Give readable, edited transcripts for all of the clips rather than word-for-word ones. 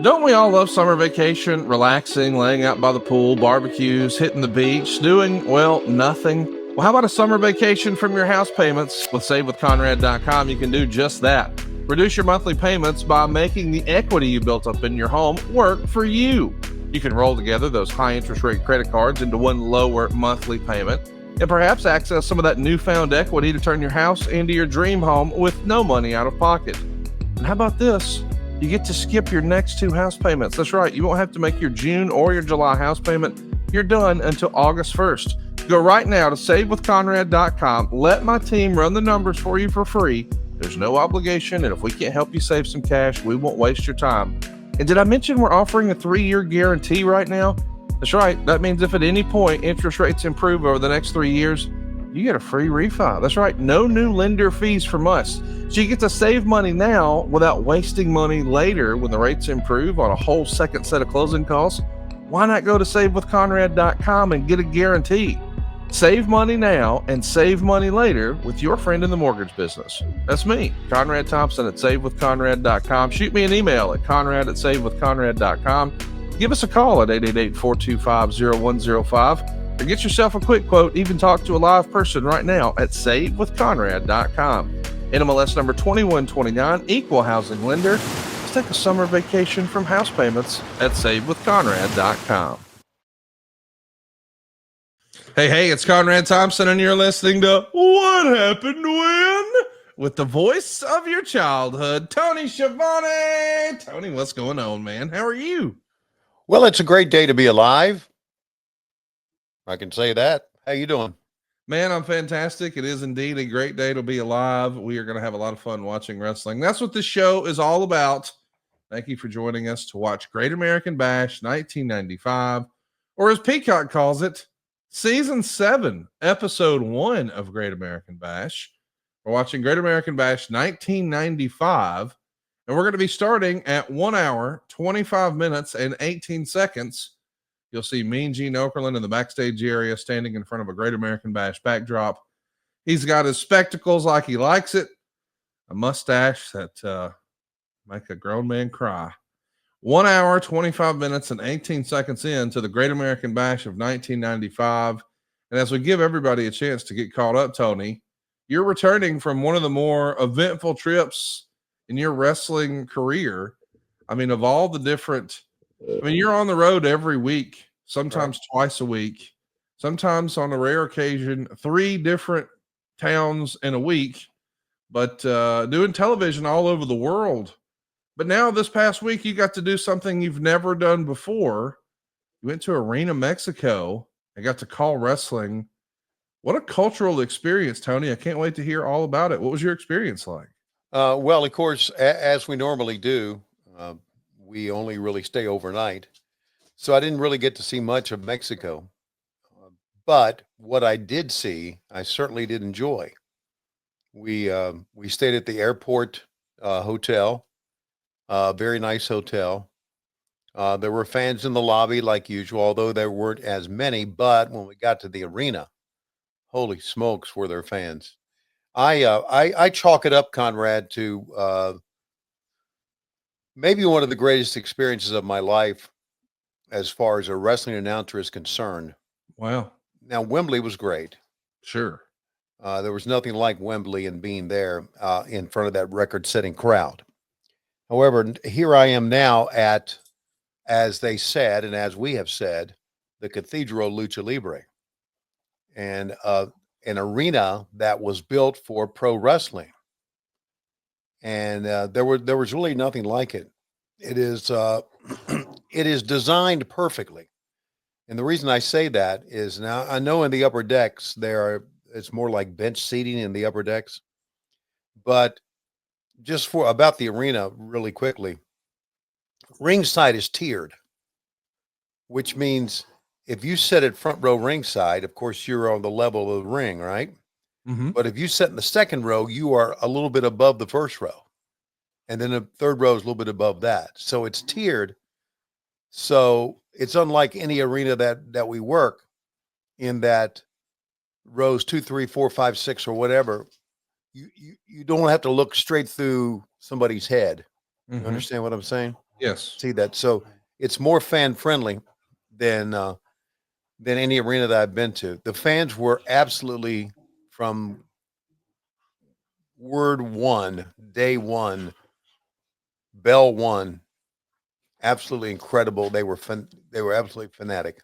Don't we all love summer vacation, relaxing, laying out by the pool, barbecues, hitting the beach, doing, well, nothing? Well, how about a summer vacation from your house payments? With SaveWithConrad.com, you can do just that. Reduce your monthly payments by making the equity you built up in your home work for you. You can roll together those high interest rate credit cards into one lower monthly payment and perhaps access some of that newfound equity to turn your house into your dream home with no money out of pocket. And how about this? You get to skip your next two house payments. That's right. You won't have to make your June or your July house payment. You're done until August 1st. Go right now to SaveWithConrad.com. Let my team run the numbers for you for free. There's no obligation, and if we can't help you save some cash, we won't waste your time. And did I mention we're offering a 3-year guarantee right now? That's right. That means if at any point interest rates improve over the next 3 years, you get a free refi. That's right. No new lender fees from us. So you get to save money now without wasting money later when the rates improve on a whole second set of closing costs. Why not go to SaveWithConrad.com and get a guarantee? Save money now and save money later with your friend in the mortgage business. That's me, Conrad Thompson at SaveWithConrad.com. Shoot me an email at Conrad@SaveWithConrad.com. Give us a call at 888-425-0105. Or get yourself a quick quote, even talk to a live person right now at SaveWithConrad.com. NMLS number 2129, equal housing lender. Let's take a summer vacation from house payments at SaveWithConrad.com. Hey, it's Conrad Thompson, and you're listening to What Happened When? With the voice of your childhood, Tony Schiavone. Tony, what's going on, man? How are you? Well, it's a great day to be alive. I can say that. How you doing? Man, I'm fantastic. It is indeed a great day to be alive. We are going to have a lot of fun watching wrestling. That's what this show is all about. Thank you for joining us to watch Great American Bash 1995, or as Peacock calls it, Season 7, Episode 1 of Great American Bash. We're watching Great American Bash 1995, and we're going to be starting at 1 hour, 25 minutes, and 18 seconds. You'll see Mean Gene Okerlund in the backstage area standing in front of a Great American Bash backdrop. He's got his spectacles like he likes it, a mustache that make a grown man cry. 1 hour, 25 minutes, and 18 seconds into the Great American Bash of 1995. And as we give everybody a chance to get caught up, Tony, you're returning from one of the more eventful trips in your wrestling career. I mean, of all the different... you're on the road every week, sometimes twice a week, sometimes on a rare occasion, 3 different towns in a week, but doing television all over the world. But now this past week, you got to do something you've never done before. You went to Arena, Mexico, and got to call wrestling. What a cultural experience, Tony. I can't wait to hear all about it. What was your experience like? Well, of course, as we normally do, we only really stay overnight. So I didn't really get to see much of Mexico. But what I did see, I certainly did enjoy. We stayed at the airport hotel, very nice hotel. There were fans in the lobby like usual, although there weren't as many. But when we got to the arena, holy smokes, were there fans. I chalk it up, Conrad, to maybe one of the greatest experiences of my life as far as a wrestling announcer is concerned. Wow. Now, Wembley was great. Sure. There was nothing like Wembley and being there in front of that record-setting crowd. However, here I am now at, as they said, and as we have said, the Cathedral Lucha Libre. And an arena that was built for pro wrestling. And there was really nothing like it. It is it is designed perfectly. And the reason I say that is, now I know in the upper decks it's more like bench seating in the upper decks. But just for about the arena really quickly, ringside is tiered, which means if you sit at front row ringside, of course you're on the level of the ring, right? Mm-hmm. But if you sit in the second row, you are a little bit above the first row. And then the third row is a little bit above that. So it's tiered. So it's unlike any arena that we work in, that rows 2, 3, 4, 5, 6, or whatever. You don't have to look straight through somebody's head. You understand what I'm saying? Yes. See that? So it's more fan friendly than any arena that I've been to. The fans were absolutely from word one, day one, bell one, absolutely incredible. They were absolutely fanatic.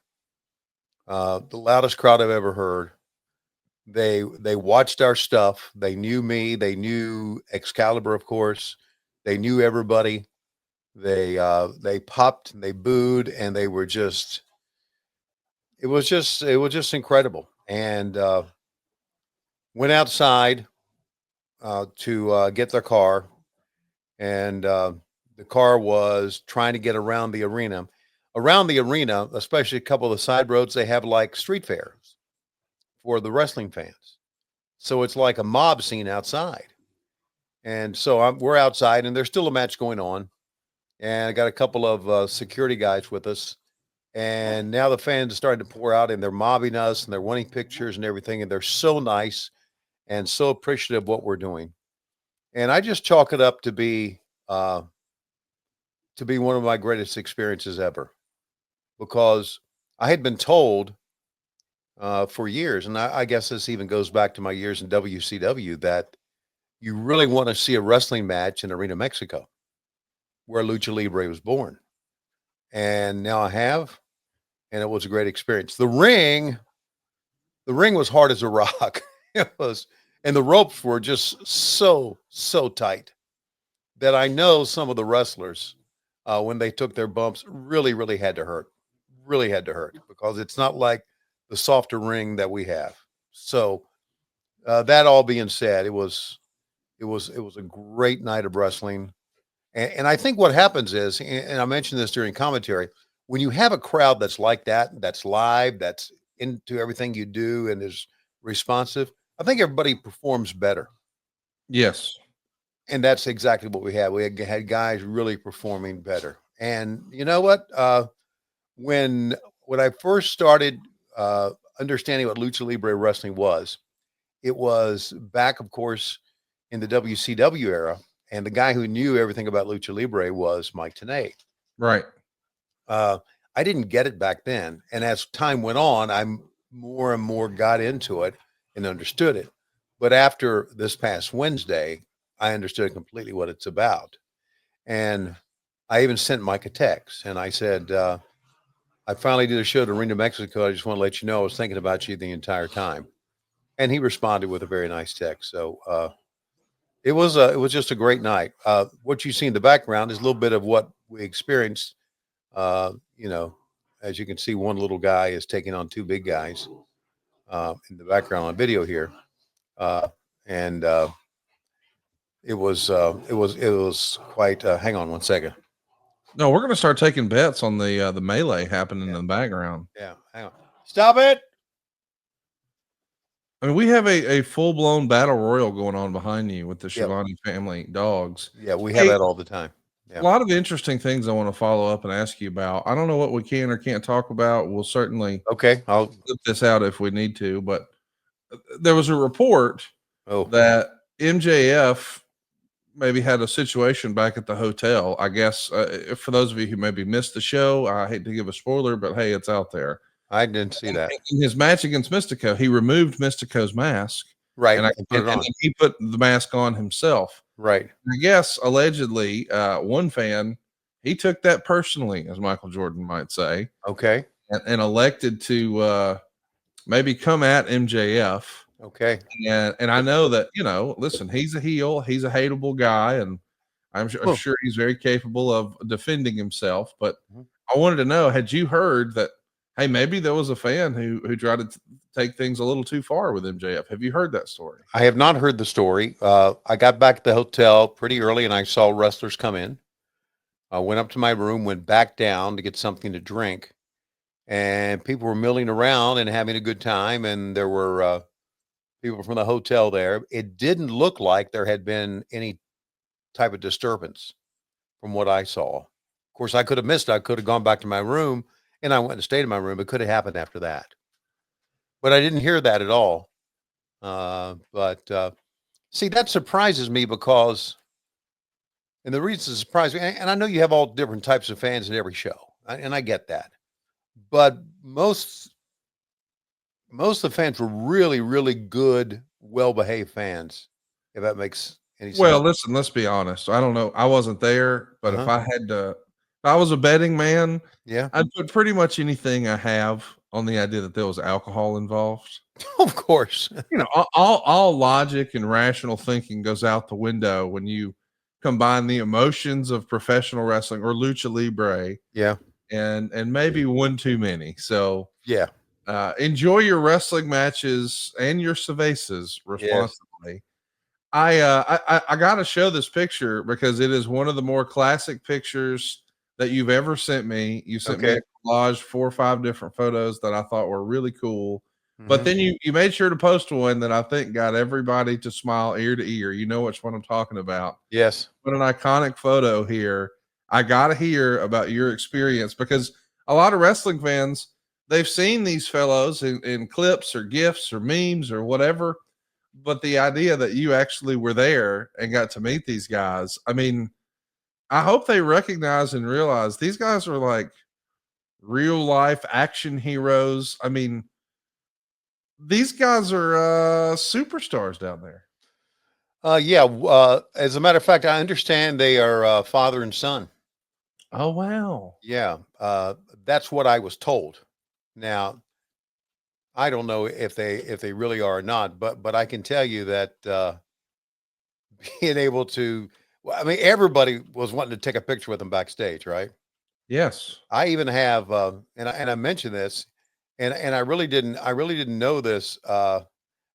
The loudest crowd I've ever heard. They watched our stuff. They knew me. They knew Excalibur, of course. They knew everybody. They popped and they booed and they were just it was just incredible. And went outside to get their car, and the car was trying to get around the arena. Around the arena, especially a couple of the side roads, they have like street fairs for the wrestling fans. So it's like a mob scene outside. And so we're outside, and there's still a match going on. And I got a couple of security guys with us. And now the fans are starting to pour out, and they're mobbing us, and they're wanting pictures and everything. And they're so nice and so appreciative of what we're doing. And I just chalk it up to be one of my greatest experiences ever, because I had been told for years, and I guess this even goes back to my years in WCW, that you really want to see a wrestling match in Arena, Mexico, where Lucha Libre was born. And now I have, and it was a great experience. The ring was hard as a rock. It was, and the ropes were just so tight that I know some of the wrestlers, when they took their bumps, really had to hurt, really had to hurt, because it's not like the softer ring that we have. So that all being said, it was a great night of wrestling. And I think what happens is, and I mentioned this during commentary, when you have a crowd that's like that, that's live, that's into everything you do and is responsive, I think everybody performs better. Yes. And that's exactly what we had. We had guys really performing better. And you know what? When I first started understanding what Lucha Libre wrestling was, it was back, of course, in the WCW era. And the guy who knew everything about Lucha Libre was Mike Tenay. Right. Uh, I didn't get it back then. And as time went on, I more and more got into it and understood it. But after this past Wednesday, I understood completely what it's about. And I even sent Mike a text, and I said, I finally did a show to Arena, Mexico. I just want to let you know I was thinking about you the entire time. And he responded with a very nice text. So it was just a great night. What you see in the background is a little bit of what we experienced. You know, as you can see, one little guy is taking on two big guys in the background on video here, and it was quite. Hang on one second. No, we're gonna start taking bets on the melee happening in the background. Yeah, hang on. Stop it. I mean, we have a full blown battle royal going on behind you with the Yep. Schiavone family dogs. Yeah, we have Hey, that all the time. a Yeah. lot of interesting things I want to follow up and ask you about. I don't know what we can or can't talk about. We'll certainly Okay. I'll. flip this out if we need to, but there was a report Oh, that MJF maybe had a situation back at the hotel. I guess for those of you who maybe missed the show, I hate to give a spoiler, but hey, it's out there. I didn't see that. In his match against Mystico, he removed Mystico's mask, Right. and And put it on. then he put the mask on himself. Right. I guess allegedly, one fan he took that personally, as Michael Jordan might say, Okay. and elected to maybe come at MJF. Okay. And I know that, listen, he's a heel, he's a hateable guy, and I'm Oh. sure he's very capable of defending himself. But Mhm. I wanted to know, had you heard that? Hey, maybe there was a fan who tried to take things a little too far with MJF. Have you heard that story? I have not heard the story. I got back at the hotel pretty early, and I saw wrestlers come in. I went up to my room, went back down to get something to drink, and people were milling around and having a good time. And there were people from the hotel there. It didn't look like there had been any type of disturbance from what I saw. Of course, I could have missed it. I could have gone back to my room, and I went and stayed in my room. It could have happened after that, but I didn't hear that at all. But see, that surprises me, because And the reason it surprised me, and I know you have all different types of fans at every show, and I get that, but most of the fans were really, really good, well-behaved fans. If that makes any sense. Well, listen, let's be honest. I don't know. I wasn't there, but Uh-huh. if I was a betting man, Yeah, I'd put pretty much anything I have on the idea that there was alcohol involved. of course. You know, all logic and rational thinking goes out the window when you combine the emotions of professional wrestling or lucha libre Yeah, and maybe one too many. So yeah, enjoy your wrestling matches and your cervezas yes. responsibly. I got to show this picture because it is one of the more classic pictures that you've ever sent me. You sent me Okay. a collage, 4 or 5 different photos that I thought were really cool. But Hmm. then you made sure to post one that I think got everybody to smile ear to ear. You know which one I'm talking about. Yes. What an iconic photo here. I got to hear about your experience because a lot of wrestling fans, they've seen these fellows in clips or gifs or memes or whatever, but the idea that you actually were there and got to meet these guys, I mean, I hope they recognize and realize these guys are like real life action heroes. I mean, these guys are superstars down there. Yeah. As a matter of fact, I understand they are father and son. Oh wow. Yeah. That's what I was told. Now, I don't know if they really are or not, but I can tell you that being able to, well, I mean, everybody was wanting to take a picture with them backstage, right? Yes. I even have, and I mentioned this, and I really didn't know this.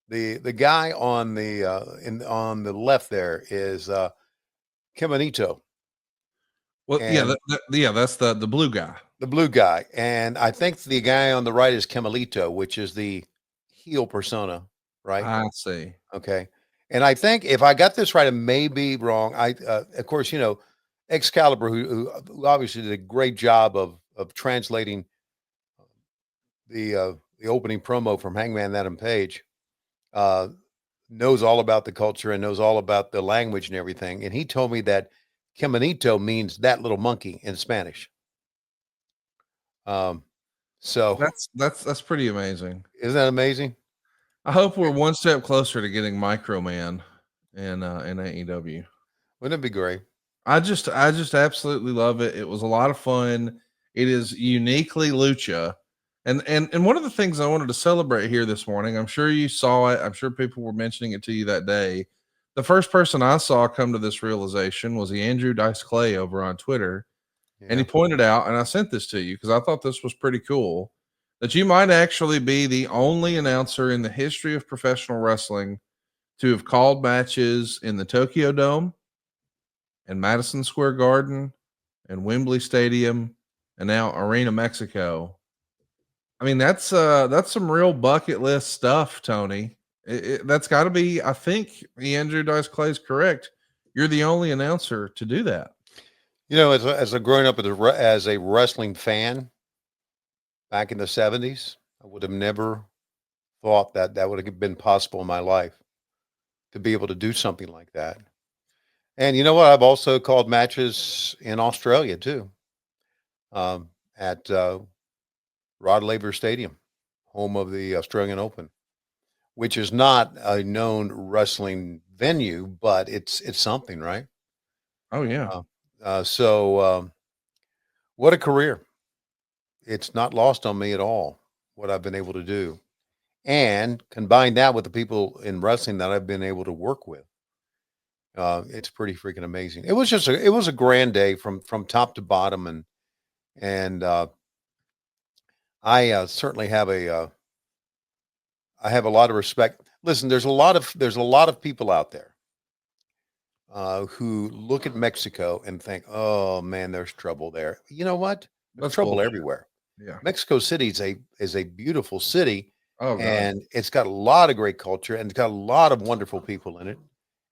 The guy on the on the left there is Kimonito, Well, yeah, and yeah, that's the blue guy. the blue guy, and I think the guy on the right is Kemalito, which is the heel persona, right? I see. Okay, and I think if I got this right, I may be wrong. Of course, Excalibur, who obviously did a great job of translating the opening promo from Hangman Adam Page, uh, knows all about the culture and knows all about the language and everything. And he told me that Caminito means that little monkey in Spanish. Um, so That's pretty amazing. isn't that amazing? I hope we're one step closer to getting Microman in AEW. Wouldn't it be great? I just absolutely love it. It was a lot of fun. It is uniquely lucha. And one of the things I wanted to celebrate here this morning, I'm sure you saw it. I'm sure people were mentioning it to you that day. The first person I saw come to this realization was the Andrew Dice Clay over on Twitter. And he Yeah. pointed out, and I sent this to you because I thought this was pretty cool, that you might actually be the only announcer in the history of professional wrestling to have called matches in the Tokyo Dome and Madison Square Garden and Wembley Stadium and now Arena Mexico. I mean, that's some real bucket list stuff, Tony. That's got to be. I think Andrew Dice Clay is correct. You're the only announcer to do that. As a growing up as a wrestling fan back in the 70s, I would have never thought that that would have been possible in my life to be able to do something like that. And you know what? I've also called matches in Australia too, at Rod Laver Stadium, home of the Australian Open, which is not a known wrestling venue, but it's something, right? Oh yeah, Uh, what a career! It's not lost on me at all what I've been able to do, and combine that with the people in wrestling that I've been able to work with. It's pretty freaking amazing. It was a grand day from top to bottom, and I certainly have I have a lot of respect. Listen, there's a lot of people out there who look at Mexico and think, "Oh man, there's trouble there." You know what? There's that's trouble bullshit. everywhere. Yeah. Mexico City is a beautiful city, Oh god. and it's got a lot of great culture, and it's got a lot of wonderful people in it.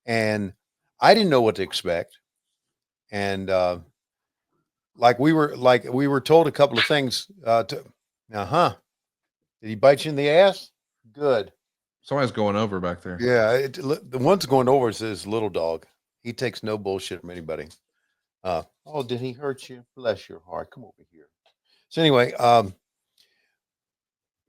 And I didn't know what to expect, and like we were told a couple of things. Did he bite you in the ass? Good. Somebody's going over back there. Yeah, the one's going over is his little dog. He takes no bullshit from anybody. Oh, did he hurt you? Bless your heart. Come over here. So anyway,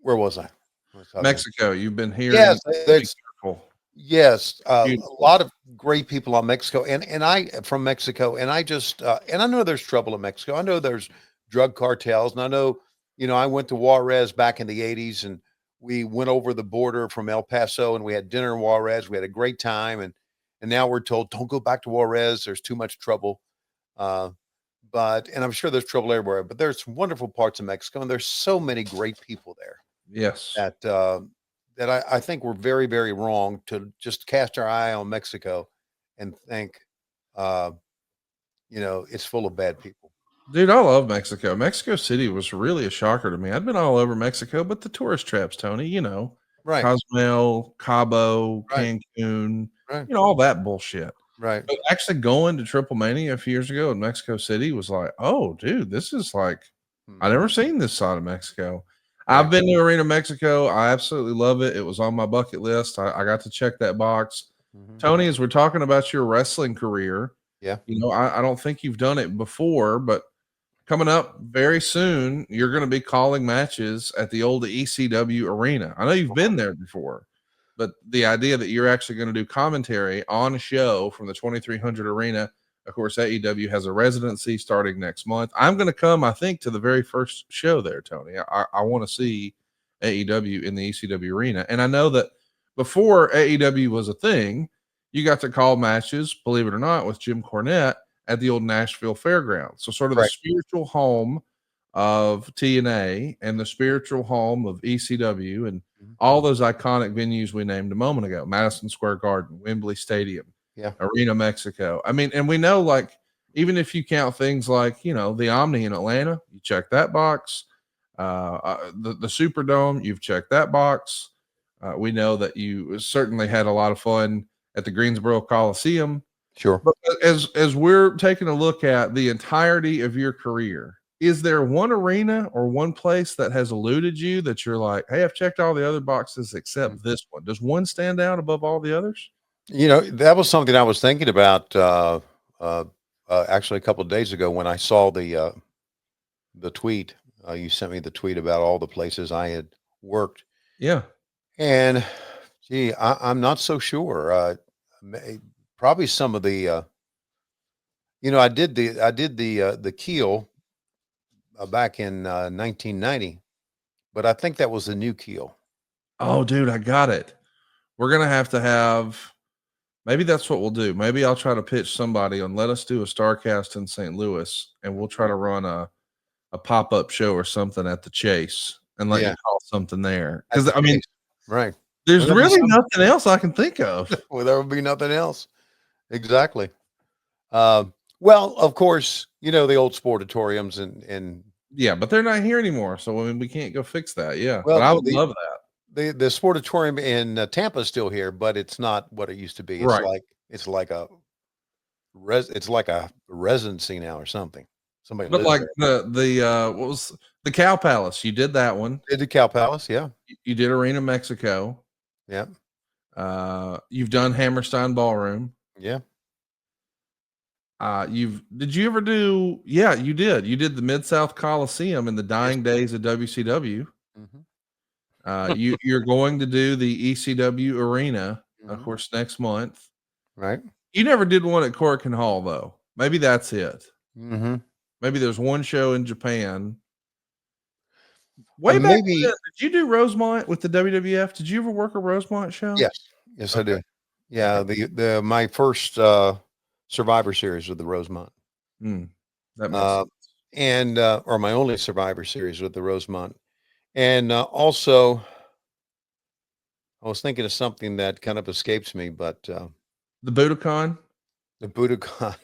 where was I? What was I talking about? Mexico, you've been hearing. Yes, Be there's careful. yes, a Beautiful. lot of great people on Mexico, and I from Mexico, and I just and I know there's trouble in Mexico. I know there's drug cartels, and I know I went to Juarez back in the '80s, and we went over the border from El Paso, and we had dinner in Juarez. We had a great time, and now we're told don't go back to Juarez. There's too much trouble. Uh, and I'm sure there's trouble everywhere. But there's wonderful parts of Mexico, and there's so many great people there Yes. that I think we're very, very wrong to just cast our eye on Mexico and think, uh, it's full of bad people. Dude, I love Mexico. Mexico City was really a shocker to me. I'd been all over Mexico, but the tourist traps, Tony, Right, Cozumel, Cabo, right, Cancun, right, all that bullshit. right. But actually going to Triple Mania a few years ago in Mexico City was like, oh, dude, this is like, I Mhm. never seen this side of Mexico. I've Right, been to Arena Mexico. I absolutely love it. It was on my bucket list. I got to check that box. mhm. Tony, as we're talking about your wrestling career, Yeah, I don't think you've done it before, but coming up very soon, you're going to be calling matches at the old ECW arena. I know you've been there before, but the idea that you're actually going to do commentary on a show from the 2300 arena, of course, AEW has a residency starting next month. I'm going to come, I think, to the very first show there, Tony. I want to see AEW in the ECW arena. And I know that before AEW was a thing, you got to call matches, believe it or not, with Jim Cornette at the old Nashville Fairgrounds. So sort of the right. spiritual home of TNA and the spiritual home of ECW and Mhm. all those iconic venues we named a moment ago, Madison Square Garden, Wembley Stadium, Yeah, Arena Mexico. I mean, and we know like even if you count things like, the Omni in Atlanta, you check that box. The Superdome, you've checked that box. We know that you certainly had a lot of fun at the Greensboro Coliseum. sure. But as we're taking a look at the entirety of your career, is there one arena or one place that has eluded you that you're like, hey, I've checked all the other boxes Mm. except this one? Does one stand out above all the others? That was something I was thinking about uh, actually a couple of days ago when I saw the tweet. You sent me the tweet about all the places I had worked, Yeah. and gee, I'm not so sure. Probably some of the I did the keel back in 1990, but I think that was the new keel. Oh, dude, I got it. We're gonna have to have maybe that's what we'll do. Maybe I'll try to pitch somebody on let us do a Starcast in St. Louis and we'll try to run a pop-up show or something at the Chase and let you Yeah, call something there. at Because the I mean, Chase, right? Would there's that be really something? nothing else I can think of. Well, there would be nothing else. Exactly. Well, of course, the old sportatoriums and Yeah, but they're not here anymore, so I mean, we can't go fix that. Yeah, but well, I would love that. the sportatorium in Tampa is still here, but it's not what it used to be. Right, It's like it's like a residency now or something. Somebody but lives like there. the what was the Cow Palace? You did that one. Did the Cow Palace? Yeah, You did Arena Mexico. yeah, You've done Hammerstein Ballroom. yeah. You've did you ever do? Yeah, you did. You did the Mid South Coliseum in the Yes. dying days of WCW. Hmm. You're going to do the ECW Arena, of Hmm. course, next month. Right. You never did one at Corkin Hall though. Maybe that's it. Hmm. Maybe there's one show in Japan. Way back when, Maybe. did you do Rosemont with the WWF? Did you ever work a Rosemont show? Yes. Yes, I Okay. did. Yeah. The my first Survivor Series with the Rosemont. Hmm, that makes Uh, sense. and or my only Survivor Series with the Rosemont. And also, I was thinking of something that kind of escapes me, but The Budokan? the Budokan.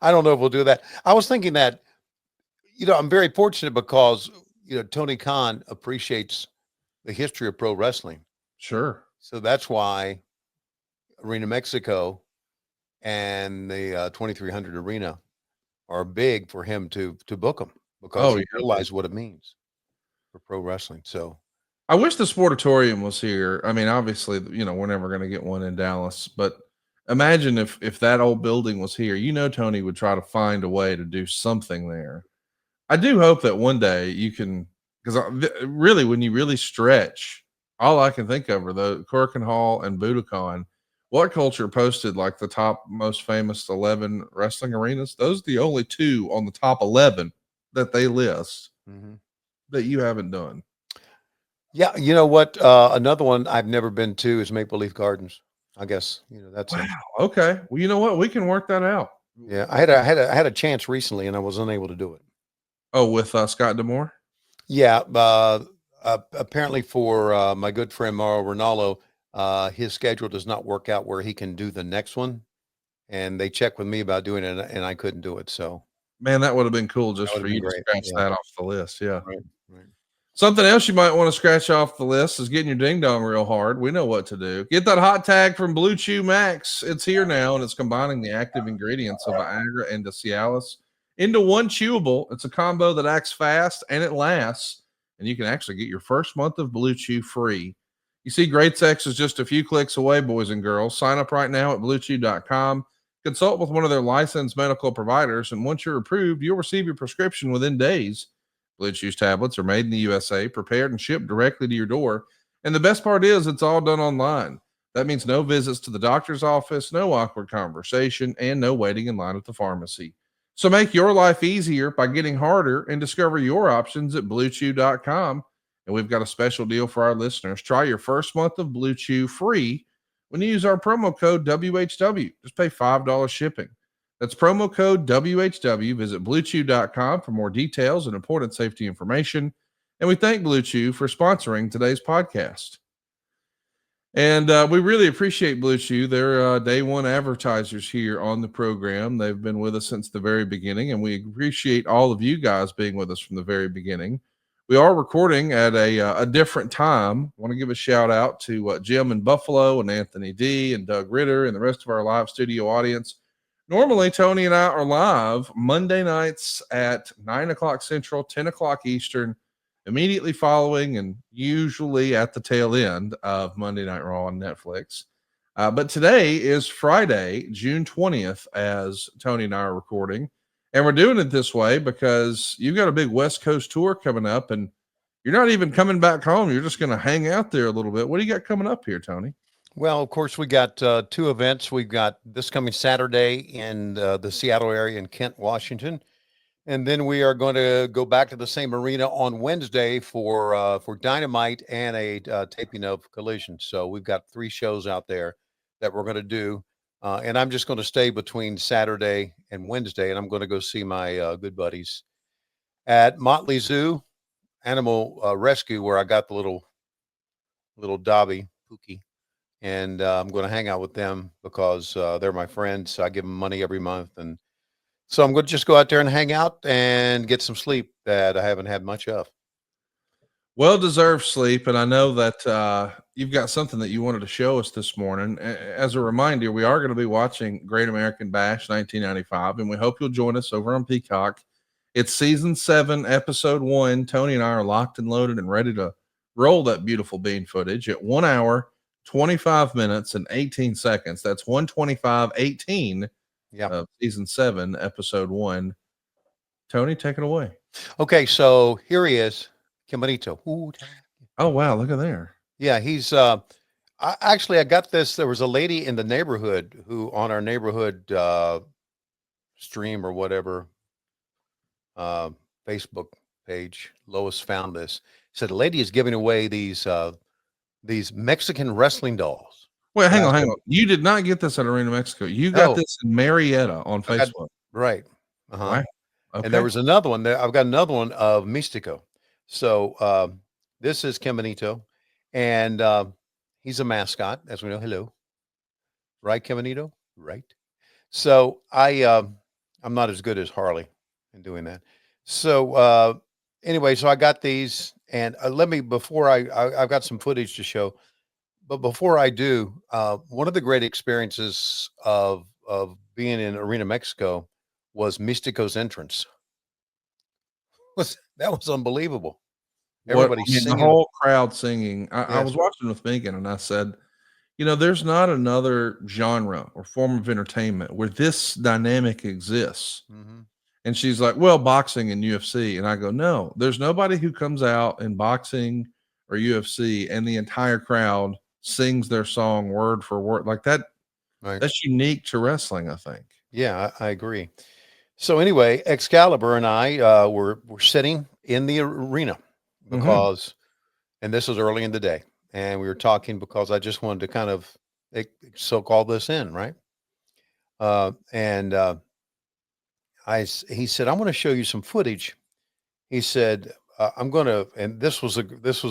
I don't know if we'll do that. I was thinking that, I'm very fortunate because, Tony Khan appreciates the history of pro wrestling. Sure. So that's why Arena Mexico and the 2300 Arena are big for him to book them because Oh, he yeah, dude. realized what it means for pro wrestling. So, I wish the Sportatorium was here. I mean, obviously, we're never going to get one in Dallas, but Imagine if that old building was here. Tony would try to find a way to do something there. I do hope that one day you can, because really, when you really stretch, all I can think of are the Corkin Hall and Budokan. What Culture posted like the top most famous 11 wrestling arenas? Those are the only two on the top 11 that they list that you haven't done. Yeah, you know what? Another one I've never been to is Maple Leaf Gardens. I guess that's Wow. Okay. Well, you know what? We can work that out. yeah. I had a chance recently, and I was unable to do it. Oh, with Scott Demore? Yeah, apparently for my good friend Mauro Ronaldo, his schedule does not work out where he can do the next one, and they checked with me about doing it, and I couldn't do it. So Man, that would have been cool just would for have been you to great. scratch Yeah, that off the list. Yeah. right, right. Something else you might want to scratch off the list is getting your ding dong real hard. We know what to do. Get that hot tag from Blue Chew Max. It's here now, and it's combining the active ingredients of Viagra and Cialis into one chewable. It's a combo that acts fast and it lasts, and you can actually get your first month of Blue Chew free. You see, great sex is just a few clicks away, boys and girls. Sign up right now at bluechew.com. Consult with one of their licensed medical providers, and once you're approved, you'll receive your prescription within days. Blue Chew's tablets are made in the USA, prepared and shipped directly to your door. And the best part is it's all done online. That means no visits to the doctor's office, no awkward conversation, and no waiting in line at the pharmacy. So make your life easier by getting harder and discover your options at bluechew.com. And we've got a special deal for our listeners. Try your first month of Blue Chew free when you use our promo code WHW. Just pay $5 shipping. That's promo code WHW. Visit bluechew.com for more details and important safety information. And we thank Blue Chew for sponsoring today's podcast. And we really appreciate Blue Chew. They're day one advertisers here on the program. They've been with us since the very beginning, and we appreciate all of you guys being with us from the very beginning. We are recording at a different time. I want to give a shout out to Jim in Buffalo and Anthony D and Doug Ritter and the rest of our live studio audience. Normally, Tony and I are live Monday nights at 9 o'clock Central, 10 o'clock Eastern, immediately following and usually at the tail end of Monday Night Raw on Netflix. But today is Friday, June 20th, as Tony and I are recording. And we're doing it this way because you've got a big West Coast tour coming up, and you're not even coming back home. You're just going to hang out there a little bit. What do you got coming up here, Tony? Well, of course, we got two events. We've got this coming Saturday in the Seattle area in Kent, Washington, and then we are going to go back to the same arena on Wednesday for Dynamite and a taping of Collision. So we've got 3 shows out there that we're going to do, and I'm just going to stay between Saturday and Wednesday, and I'm going to go see my good buddies at Motley Zoo Animal Rescue, where I got the little Dobby Pookie. And I'm going to hang out with them because they're my friends. I give them money every month. And so I'm going to just go out there and hang out and get some sleep that I haven't had much of. Well-deserved sleep. And I know that you've got something that you wanted to show us this morning. As a reminder, we are going to be watching Great American Bash 1995, and we hope you'll join us over on Peacock. It's season 7, episode 1. Tony and I are locked and loaded and ready to roll that beautiful bean footage at 1 hour, 25 minutes and 18 seconds. That's 125:18 of season 7, episode 1. Tony, take it away. Okay, so here he is, Camarito. Oh, wow, look at there. Yeah, he's I got this. There was a lady in the neighborhood who on our neighborhood stream or whatever Facebook page, Lois found this. Said a lady is giving away these Mexican wrestling dolls. Wait, hang on. You did not get this at Arena Mexico. You got this in Marietta on Facebook. Right. Wow. Okay. And there was another one there. I've got another one of Mystico. So this is Caminito, and he's a mascot, as we know. Hello. Right, Caminito? Right. So I'm not as good as Harley in doing that. So anyway, so I got these, and before I've got some footage to show. But before I do, one of the great experiences of being in Arena Mexico was Mystico's entrance. That was unbelievable. Everybody singing. The whole crowd singing. I was watching with Megan, and I said, there's not another genre or form of entertainment where this dynamic exists. Mm-hmm. And she's like, well, boxing and UFC. And I go, no, there's nobody who comes out in boxing or UFC and the entire crowd sings their song word for word like that. Right. That's unique to wrestling, I think. Yeah, I agree. So anyway, Excalibur and I were sitting in the arena Mhm. because, and this was early in the day, and we were talking because I just wanted to kind of soak all this in, right? And he said, "I want to show you some footage." He said, "I'm going to," and this was a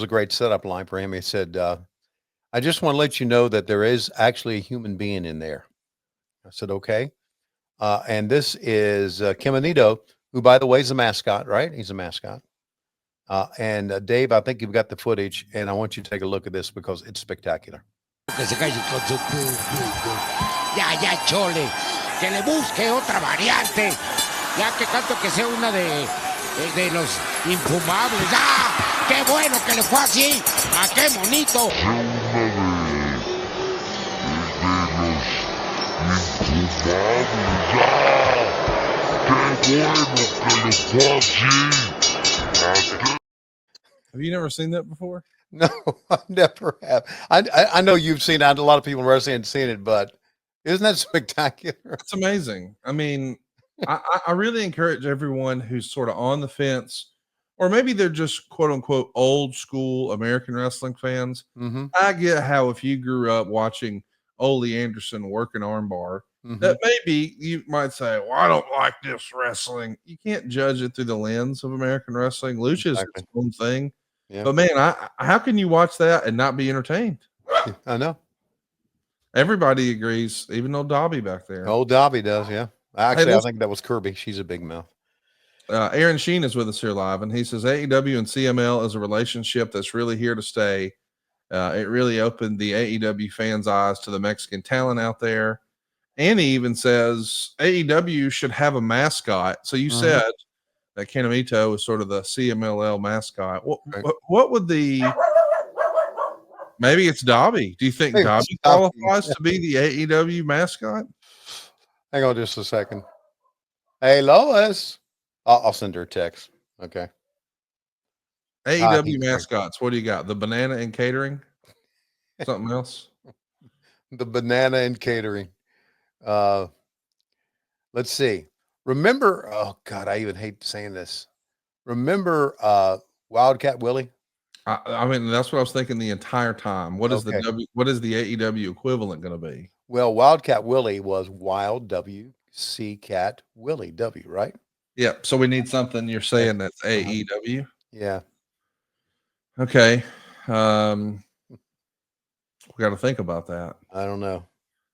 great setup line for him. He said, "I just want to let you know that there is actually a human being in there." I said, "Okay." And this is Kimonito, who, by the way, is a mascot, right? He's a mascot. And Dave, I think you've got the footage, and I want you to take a look at this because it's spectacular. Que se calle con su ya, chole. Que le busque otra variante. Ya que tanto que sea una de los infumables. ¡Ah! ¡Qué bueno que le fue así! ¡Ah, qué bonito! Have you never seen that before? No, I never have. I know you've seen it. A lot of people in wrestling have seen it, but isn't that spectacular? It's amazing. I mean, I really encourage everyone who's sort of on the fence, or maybe they're just quote unquote old school American wrestling fans. Mm-hmm. I get how if you grew up watching Ole Anderson work an armbar, Mm-hmm. that maybe you might say, well, I don't like this wrestling. You can't judge it through the lens of American wrestling. Lucha is its own thing. Yeah, But man, how can you watch that and not be entertained? I know. Everybody agrees, even though Dobby back there. Old Dobby does, yeah. Actually, Hey, I think that was Kirby. She's a big mouth. Aaron Sheen is with us here live, and he says AEW and CML is a relationship that's really here to stay. It really opened the AEW fans' eyes to the Mexican talent out there. And he even says AEW should have a mascot. So you said that Kanamito is sort of the CMLL mascot. What would maybe it's Dobby? Do you think Maybe Dobby it's Dobby. qualifies to be the AEW mascot? Hang on just a second. Hey, Lois. I'll send her a text. Okay. AEW mascots. What do you got? The banana and catering? Something else? The banana and catering. Let's see. Remember, oh God, I even hate saying this. Remember Wildcat Willie? I mean, that's what I was thinking the entire time. What is what is the AEW equivalent going to be? Well, Wildcat Willie was Wild WC Cat Willie W, right? Yeah. So we need something you're saying that's AEW. Yeah. Okay. We got to think about that. I don't know.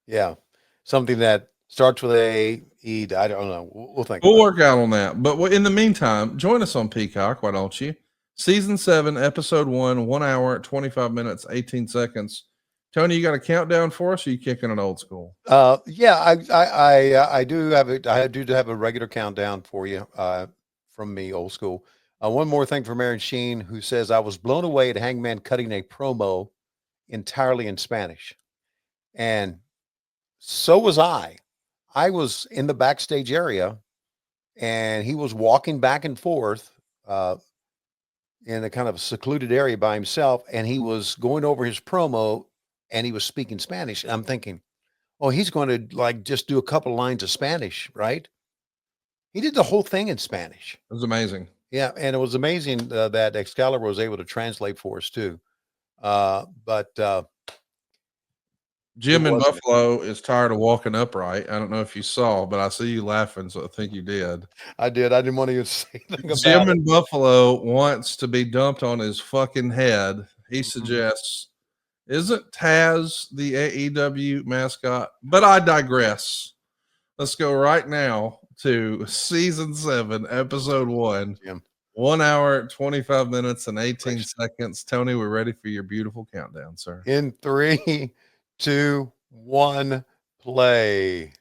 Yeah. Something that starts with A, E. I don't know. We'll think. We'll work out on that. But in the meantime, join us on Peacock. Why don't you? Season 7, episode 1, 1 hour, 25 minutes, 18 seconds. Tony, you got a countdown for us? Or are you kicking it old school? Yeah, I do have it. I do have a regular countdown for you from me, old school. One more thing from Aaron Sheen, who says, I was blown away at Hangman cutting a promo entirely in Spanish. And so was I. I was in the backstage area and he was walking back and forth in a kind of secluded area by himself. And he was going over his promo and he was speaking Spanish. And I'm thinking, oh, he's going to like just do a couple lines of Spanish, right? He did the whole thing in Spanish. It was amazing. Yeah. And it was amazing that Excalibur was able to translate for us too. But Jim in Buffalo is tired of walking upright. I don't know if you saw, but I see you laughing, so I think you did. I did. I didn't want to even say anything about Jim in Buffalo wants to be dumped on his fucking head. He suggests, isn't Taz the AEW mascot? But I digress. Let's go right now to season 7, episode 1. Jim. 1 hour, 25 minutes, and 18 seconds. Tony, we're ready for your beautiful countdown, sir. In 3, 2, 1, play.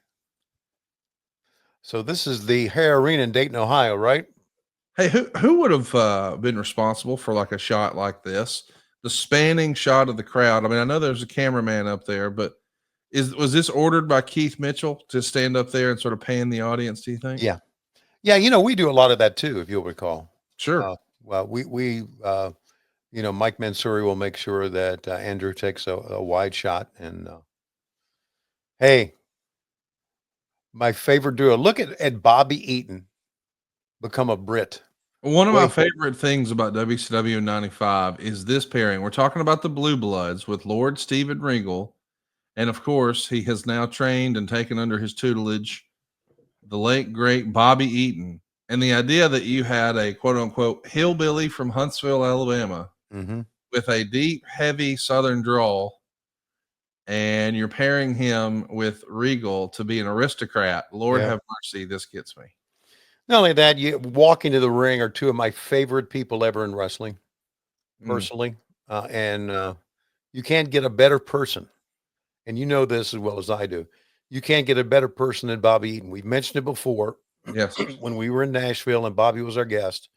So this is the Hare Arena in Dayton, Ohio, right? Hey, who would have been responsible for like a shot like this? the spanning shot of the crowd. I mean, I know there's a cameraman up there, but was this ordered by Keith Mitchell to stand up there and sort of pan the audience, do you think? Yeah. Yeah. You know, we do a lot of that too, if you'll recall. Sure. Well, you know, Mike Mansouri will make sure that Andrew takes a wide shot. And hey, my favorite duo. Look at Bobby Eaton become a Brit. One of my Wait. favorite things about WCW 95 is this pairing. We're talking about the Blue Bloods with Lord Steven Regal. And of course, he has now trained and taken under his tutelage the late, great Bobby Eaton. And the idea that you had a quote unquote hillbilly from Huntsville, Alabama, Mm-hmm. with a deep, heavy Southern drawl, and you're pairing him with Regal to be an aristocrat. Lord have mercy, this gets me. Not only that, you walk into the ring are two of my favorite people ever in wrestling, personally. And you can't get a better person. And you know this as well as I do. You can't get a better person than Bobby Eaton. We've mentioned it before. Yes. When we were in Nashville and Bobby was our guest,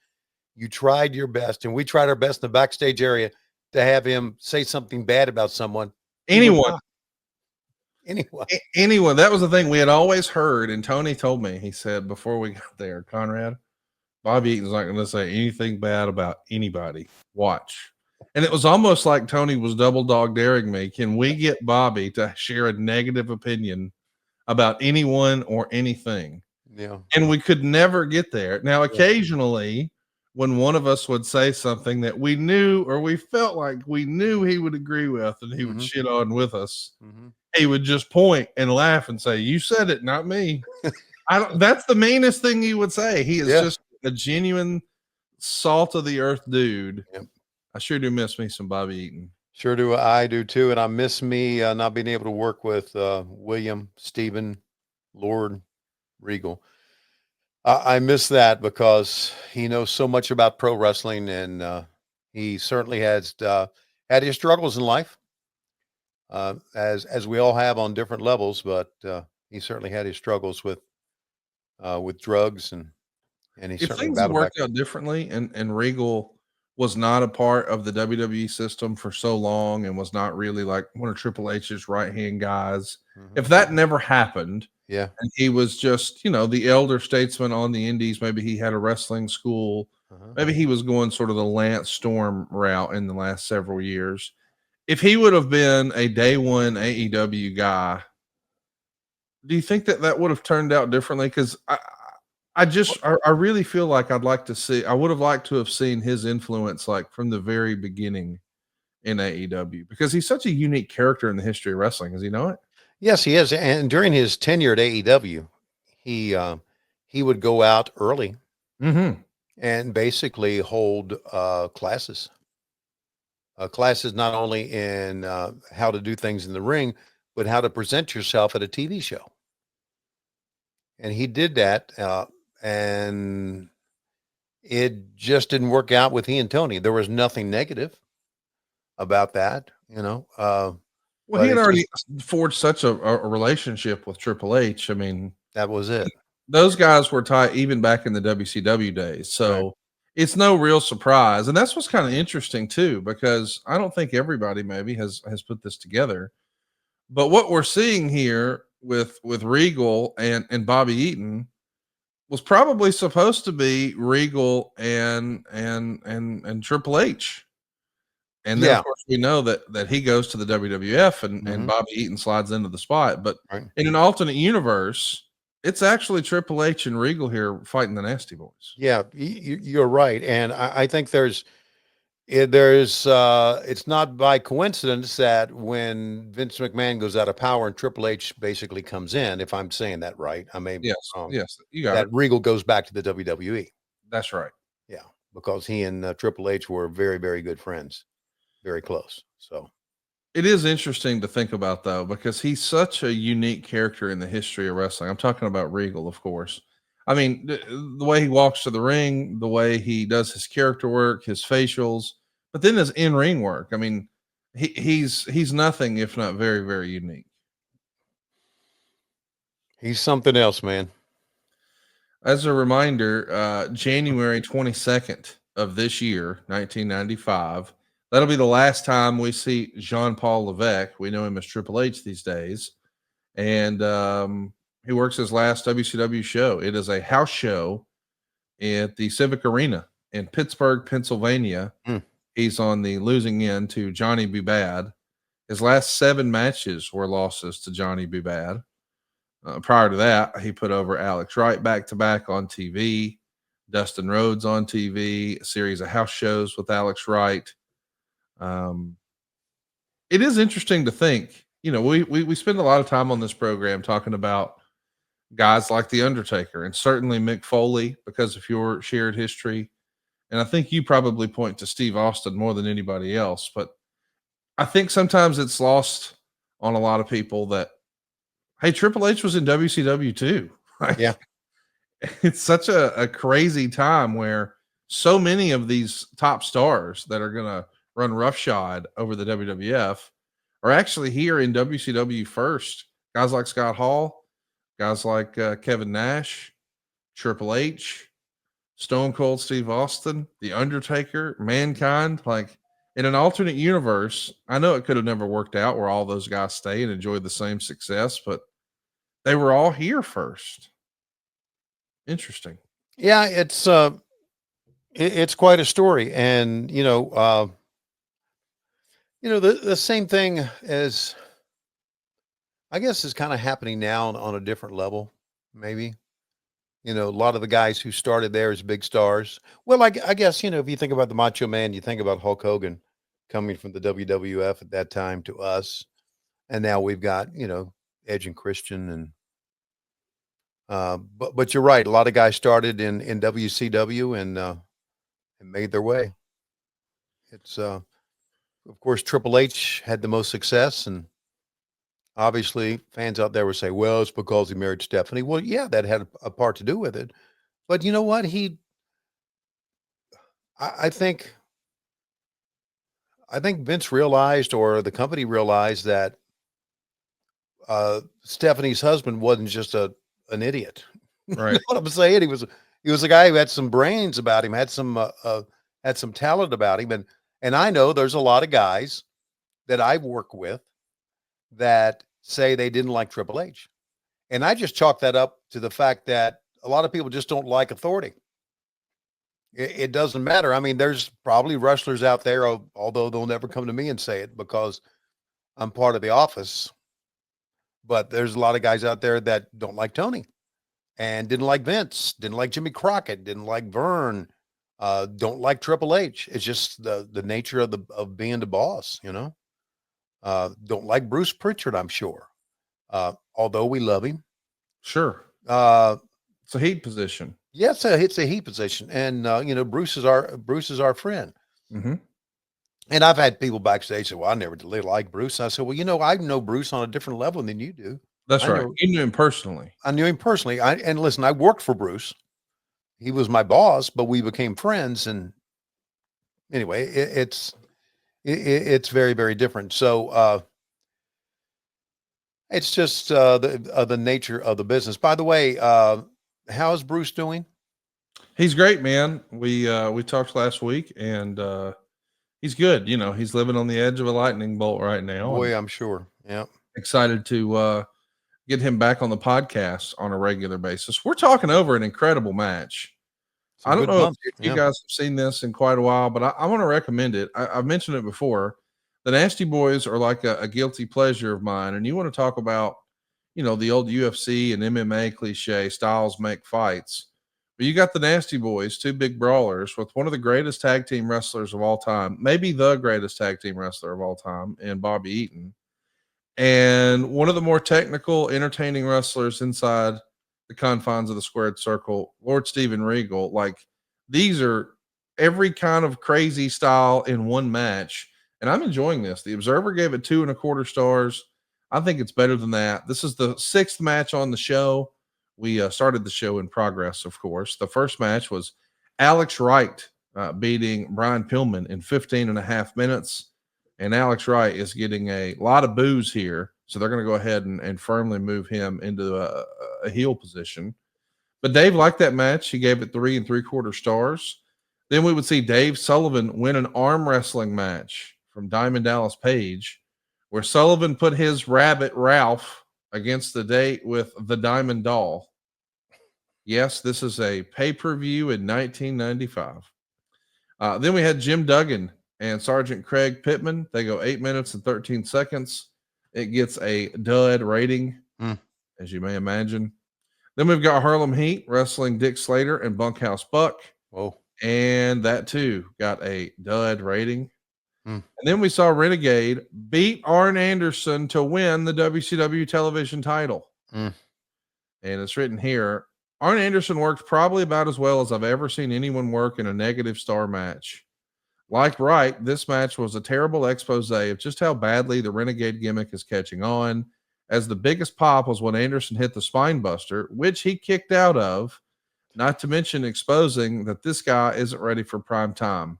you tried your best, and we tried our best in the backstage area to have him say something bad about someone. Anyone. Anyone. That was the thing we had always heard. And Tony told me, he said, before we got there, Conrad, Bobby Eaton's not going to say anything bad about anybody. Watch. And it was almost like Tony was double dog daring me. Can we get Bobby to share a negative opinion about anyone or anything? Yeah. And we could never get there. Now, occasionally, when one of us would say something that we knew or we felt like we knew he would agree with and he would shit on with us, he would just point and laugh and say, "You said it, not me." That's the meanest thing he would say. He is just a genuine salt of the earth dude. Yep. I sure do miss me some Bobby Eaton. Sure do. I do too. And I miss me not being able to work with William, Stephen, Lord, Regal. I miss that because he knows so much about pro wrestling, and he certainly has had his struggles in life, as we all have on different levels. But he certainly had his struggles with drugs, and he If certainly things had battled worked back. out differently and Regal was not a part of the WWE system for so long and was not really like one of Triple H's right-hand guys, if that never happened, and he was just, the elder statesman on the indies, maybe he had a wrestling school, maybe he was going sort of the Lance Storm route in the last several years. If he would have been a day one AEW guy, do you think that would have turned out differently? Because I really feel like I would have liked to have seen his influence like from the very beginning in AEW, because he's such a unique character in the history of wrestling. Does he know it? Yes, he is. And during his tenure at AEW, he would go out early and basically hold classes. Classes not only in how to do things in the ring, but how to present yourself at a TV show. And he did that, and it just didn't work out with he and Tony. There was nothing negative about that, Well, he had already forged such a relationship with Triple H. I mean, that was it. Those guys were tight even back in the WCW days. So it's no real surprise. And that's what's kind of interesting too, because I don't think everybody maybe has put this together. But what we're seeing here with Regal and Bobby Eaton was probably supposed to be Regal and Triple H. And then of course we know that he goes to the WWF and Bobby Eaton slides into the spot. But in an alternate universe, it's actually Triple H and Regal here fighting the Nasty Boys. Yeah, you're right. And I think it's not by coincidence that when Vince McMahon goes out of power and Triple H basically comes in, if I'm saying that right, I may be wrong. Yes, you got that it. Regal goes back to the WWE. That's right. Yeah, because he and Triple H were very, very good friends, very close. So it is interesting to think about, though, because he's such a unique character in the history of wrestling. I'm talking about Regal, of course. I mean, the way he walks to the ring, the way he does his character work, his facials, but then his in-ring work. I mean, he's nothing if not very, very unique. He's something else, man. As a reminder, January 22nd of this year, 1995, That'll be the last time we see Jean-Paul Levesque. We know him as Triple H these days. And he works his last WCW show. It is a house show at the Civic Arena in Pittsburgh, Pennsylvania. He's on the losing end to Johnny B. Bad. His last 7 matches were losses to Johnny B. Bad. Prior to that, he put over Alex Wright back-to-back on TV, Dustin Rhodes on TV, a series of house shows with Alex Wright. It is interesting to think, we spend a lot of time on this program talking about guys like The Undertaker and certainly Mick Foley because of your shared history. And I think you probably point to Steve Austin more than anybody else. But I think sometimes it's lost on a lot of people that, hey, Triple H was in WCW too. Yeah. It's such a crazy time where so many of these top stars that are going to run roughshod over the WWF are actually here in WCW first. Guys like Scott Hall, guys like Kevin Nash, Triple H, Stone Cold Steve Austin, The Undertaker, Mankind. Like in an alternate universe, I know it could have never worked out where all those guys stay and enjoy the same success, but they were all here first. Interesting. Yeah, it's quite a story. And, the same thing as, I guess, is kind of happening now on a different level, maybe. A lot of the guys who started there as big stars. Well, I guess, if you think about the Macho Man, you think about Hulk Hogan coming from the WWF at that time to us. And now we've got, Edge and Christian and but you're right. A lot of guys started in WCW and made their way. It's of course Triple H had the most success, and obviously fans out there would say, "Well, it's because he married Stephanie." Well, yeah, that had a part to do with it. But you know what? I think Vince realized, or the company realized, that Stephanie's husband wasn't just an idiot. Right. You know what I'm saying? He was a guy who had some brains about him, had some talent about him. And I know there's a lot of guys that I work with that say they didn't like Triple H. And I just chalk that up to the fact that a lot of people just don't like authority. It doesn't matter. I mean, there's probably wrestlers out there, although they'll never come to me and say it because I'm part of the office. But there's a lot of guys out there that don't like Tony and didn't like Vince, didn't like Jimmy Crockett, didn't like Vern, don't like Triple H. It's just the nature of being the boss, don't like Bruce Pritchard, I'm sure. Although we love him. Sure. It's a heat position. Yes, it's a heat position. And Bruce is our friend. Mm-hmm. And I've had people backstage say, "Well, I never really liked Bruce." And I said, "Well, I know Bruce on a different level than you do." That's right. You knew him personally. I knew him personally. And listen, I worked for Bruce. He was my boss, but we became friends. And anyway, it's very, very different. So it's just the nature of the business. By the way, how is Bruce doing? He's great, man. We talked last week, and he's good. He's living on the edge of a lightning bolt right now. Boy, I'm sure. Yeah. Excited to get him back on the podcast on a regular basis. We're talking over an incredible match. I don't know if you guys have seen this in quite a while, but I want to recommend it. I've mentioned it before. The Nasty Boys are like a guilty pleasure of mine. And you want to talk about, the old UFC and MMA cliche, styles make fights. But you got the Nasty Boys, 2 big brawlers with one of the greatest tag team wrestlers of all time, maybe the greatest tag team wrestler of all time, in Bobby Eaton. And one of the more technical, entertaining wrestlers inside the confines of the squared circle, Lord Steven Regal. Like, these are every kind of crazy style in one match. And I'm enjoying this. The Observer gave it 2.25 stars. I think it's better than that. This is the 6th match on the show. We started the show in progress, of course. The first match was Alex Wright beating Brian Pillman in 15.5 minutes. And Alex Wright is getting a lot of boos here. So they're going to go ahead and firmly move him into a heel position. But Dave liked that match. He gave it 3.75 stars. Then we would see Dave Sullivan win an arm wrestling match from Diamond Dallas Page, where Sullivan put his rabbit Ralph against the date with the Diamond Doll. Yes, this is a pay-per-view in 1995. Then we had Jim Duggan and Sergeant Craig Pittman. They go 8 minutes and 13 seconds. It gets a dud rating, as you may imagine. Then we've got Harlem Heat wrestling Dick Slater and Bunkhouse Buck. Whoa. And that too got a dud rating. And then we saw Renegade beat Arn Anderson to win the WCW television title. And it's written here, Arn Anderson worked probably about as well as I've ever seen anyone work in a negative star match. Like Wright, this match was a terrible expose of just how badly the Renegade gimmick is catching on, as the biggest pop was when Anderson hit the spine buster, which he kicked out of, not to mention exposing that this guy isn't ready for prime time.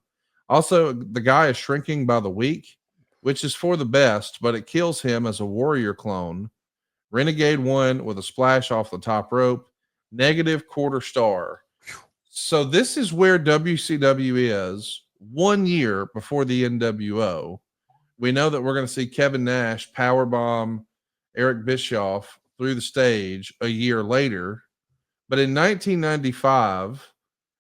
Also, the guy is shrinking by the week, which is for the best, but it kills him as a Warrior clone. Renegade won with a splash off the top rope, negative quarter star. So this is where WCW is 1 year before the NWO. We know that we're going to see Kevin Nash powerbomb Eric Bischoff through the stage a year later. But in 1995,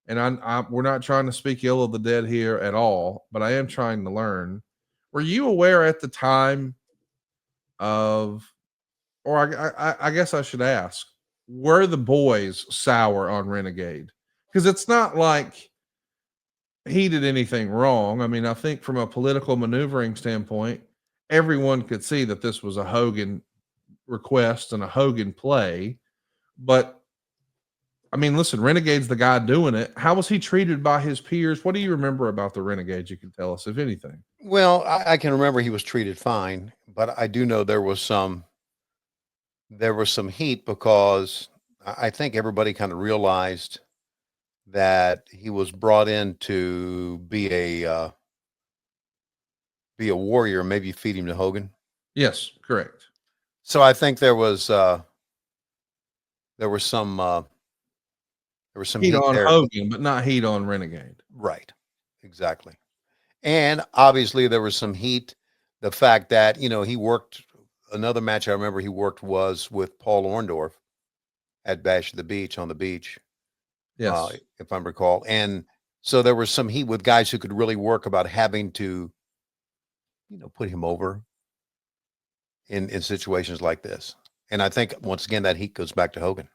and we're not trying to speak ill of the dead here at all, but I am trying to learn. Were you aware at the time of, or I guess I should ask, were the boys sour on Renegade? Because it's not like he did anything wrong. I mean, I think from a political maneuvering standpoint, everyone could see that this was a Hogan request and a Hogan play. But I mean, listen, Renegade's the guy doing it. How was he treated by his peers? What do you remember about the Renegade you can tell us, if anything? Well, I can remember he was treated fine, but I do know there was some heat because I think everybody kind of realized that he was brought in to be a warrior, maybe feed him to Hogan. Yes, correct. So I think there was some heat on there. Hogan, but not heat on Renegade. Right. Exactly. And obviously there was some heat. The fact that, he worked another match I remember he worked was with Paul Orndorff at Bash at the Beach on the beach. Yes. If I recall. And so there was some heat with guys who could really work about having to, put him over in situations like this. And I think once again, that heat goes back to Hogan.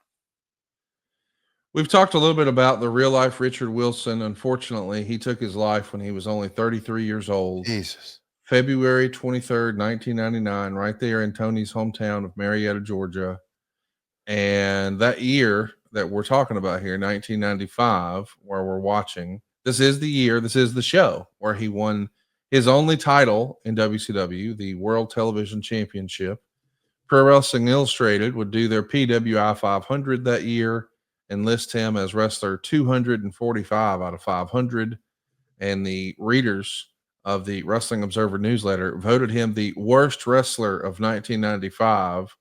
We've talked a little bit about the real life Richard Wilson. Unfortunately, he took his life when he was only 33 years old. Jesus. February 23rd, 1999, right there in Tony's hometown of Marietta, Georgia. And that year that we're talking about here, 1995, where we're watching, this is the year, this is the show where he won his only title in WCW, the World Television Championship. Pro Wrestling Illustrated would do their PWI 500 that year and list him as wrestler 245 out of 500. And the readers of the Wrestling Observer newsletter voted him the worst wrestler of 1995.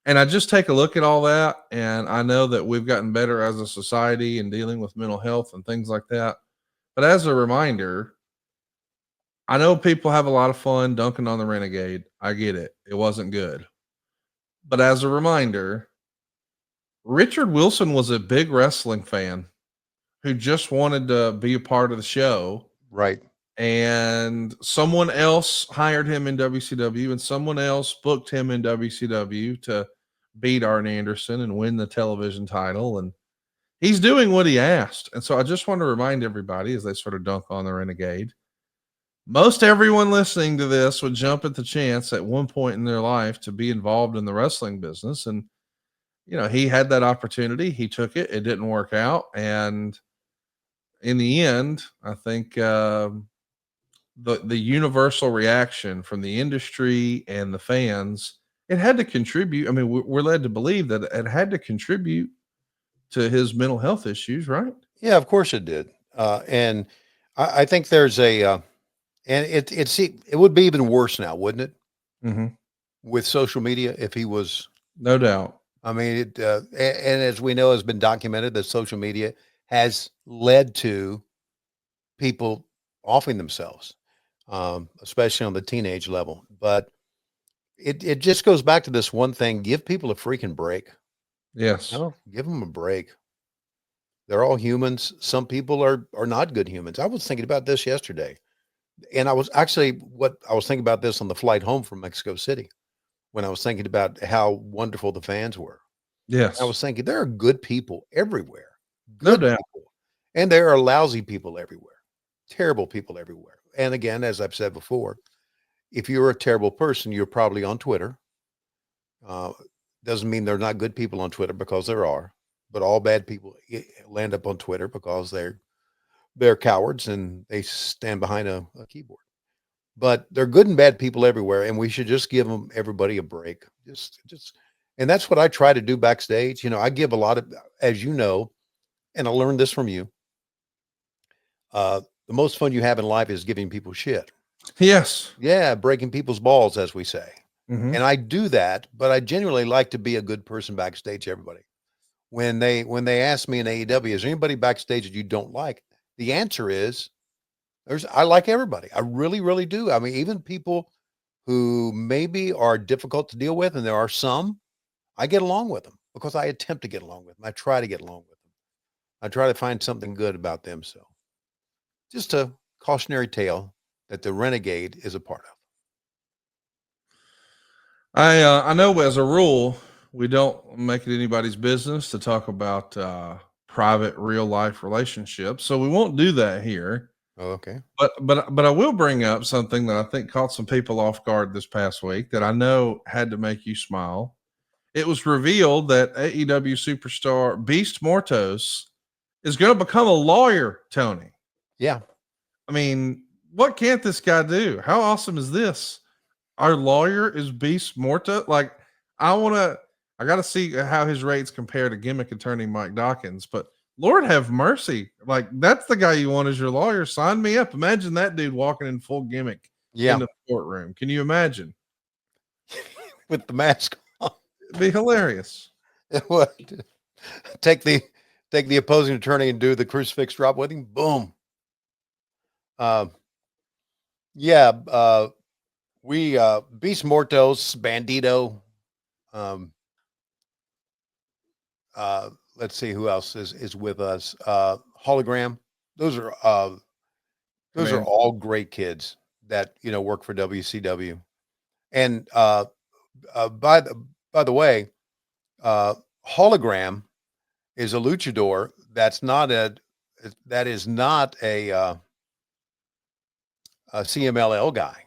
And I just take a look at all that, and I know that we've gotten better as a society in dealing with mental health and things like that. But as a reminder, I know people have a lot of fun dunking on the Renegade. I get it. It wasn't good. But as a reminder, Richard Wilson was a big wrestling fan who just wanted to be a part of the show. Right. And someone else hired him in WCW and someone else booked him in WCW to beat Arn Anderson and win the television title. And he's doing what he asked. And so I just want to remind everybody as they sort of dunk on the Renegade, most everyone listening to this would jump at the chance at one point in their life to be involved in the wrestling business. And, he had that opportunity. He took it. It didn't work out. And in the end, I think the universal reaction from the industry and the fans, it had to contribute. I mean, we're led to believe that it had to contribute to his mental health issues, right? Yeah, of course it did. And I think there's and it would be even worse now, wouldn't it? Mm-hmm. With social media, if he was, no doubt. I mean, and as we know, has been documented that social media has led to people offing themselves, especially on the teenage level. But it just goes back to this one thing: give people a freaking break. Yes. Give them a break. They're all humans. Some people are not good humans. I was thinking about this yesterday, and I was thinking about this on the flight home from Mexico City when I was thinking about how wonderful the fans were. I Yes. was thinking there are good people everywhere, No good doubt. people, and there are lousy people everywhere, terrible people everywhere. And again, as I've said before, if you're a terrible person, you're probably on Twitter. Uh, doesn't mean they're not good people on Twitter, because there are, but all bad people land up on Twitter because they're cowards and they stand behind a keyboard. But they're good and bad people everywhere, and we should just give everybody a break. And that's what I try to do backstage. I give a lot of, as you know, and I learned this from you. The most fun you have in life is giving people shit. Yes. Yeah, breaking people's balls, as we say. Mhm. And I do that, but I genuinely like to be a good person backstage. Everybody, when they ask me in AEW, is there anybody backstage that you don't like? The answer is I like everybody. I really, really do. I mean, even people who maybe are difficult to deal with, and there are some, I get along with them because I attempt to get along with them. I try to get along with them. I try to find something good about them. So, just a cautionary tale that the Renegade is a part of. I know as a rule we don't make it anybody's business to talk about private real life relationships, so we won't do that here. Oh, okay. But I will bring up something that I think caught some people off guard this past week that I know had to make you smile. It was revealed that AEW superstar Beast Mortos is going to become a lawyer, Tony. Yeah. I mean, what can't this guy do? How awesome is this? Our lawyer is Beast Mortos. Like, I got to see how his rates compare to gimmick attorney Mike Dawkins, but Lord have mercy. Like, that's the guy you want as your lawyer. Sign me up. Imagine that dude walking in full gimmick Yeah. into the courtroom. Can you imagine? With the mask on. It'd be hilarious. What? Take the opposing attorney and do the crucifix drop with him. Boom. Yeah. We Beast Mortos, Bandito. Let's see who else is with us. Hologram. Those are Man. all great kids that work for WCW. And by the way, Hologram is a luchador that is not a CMLL guy.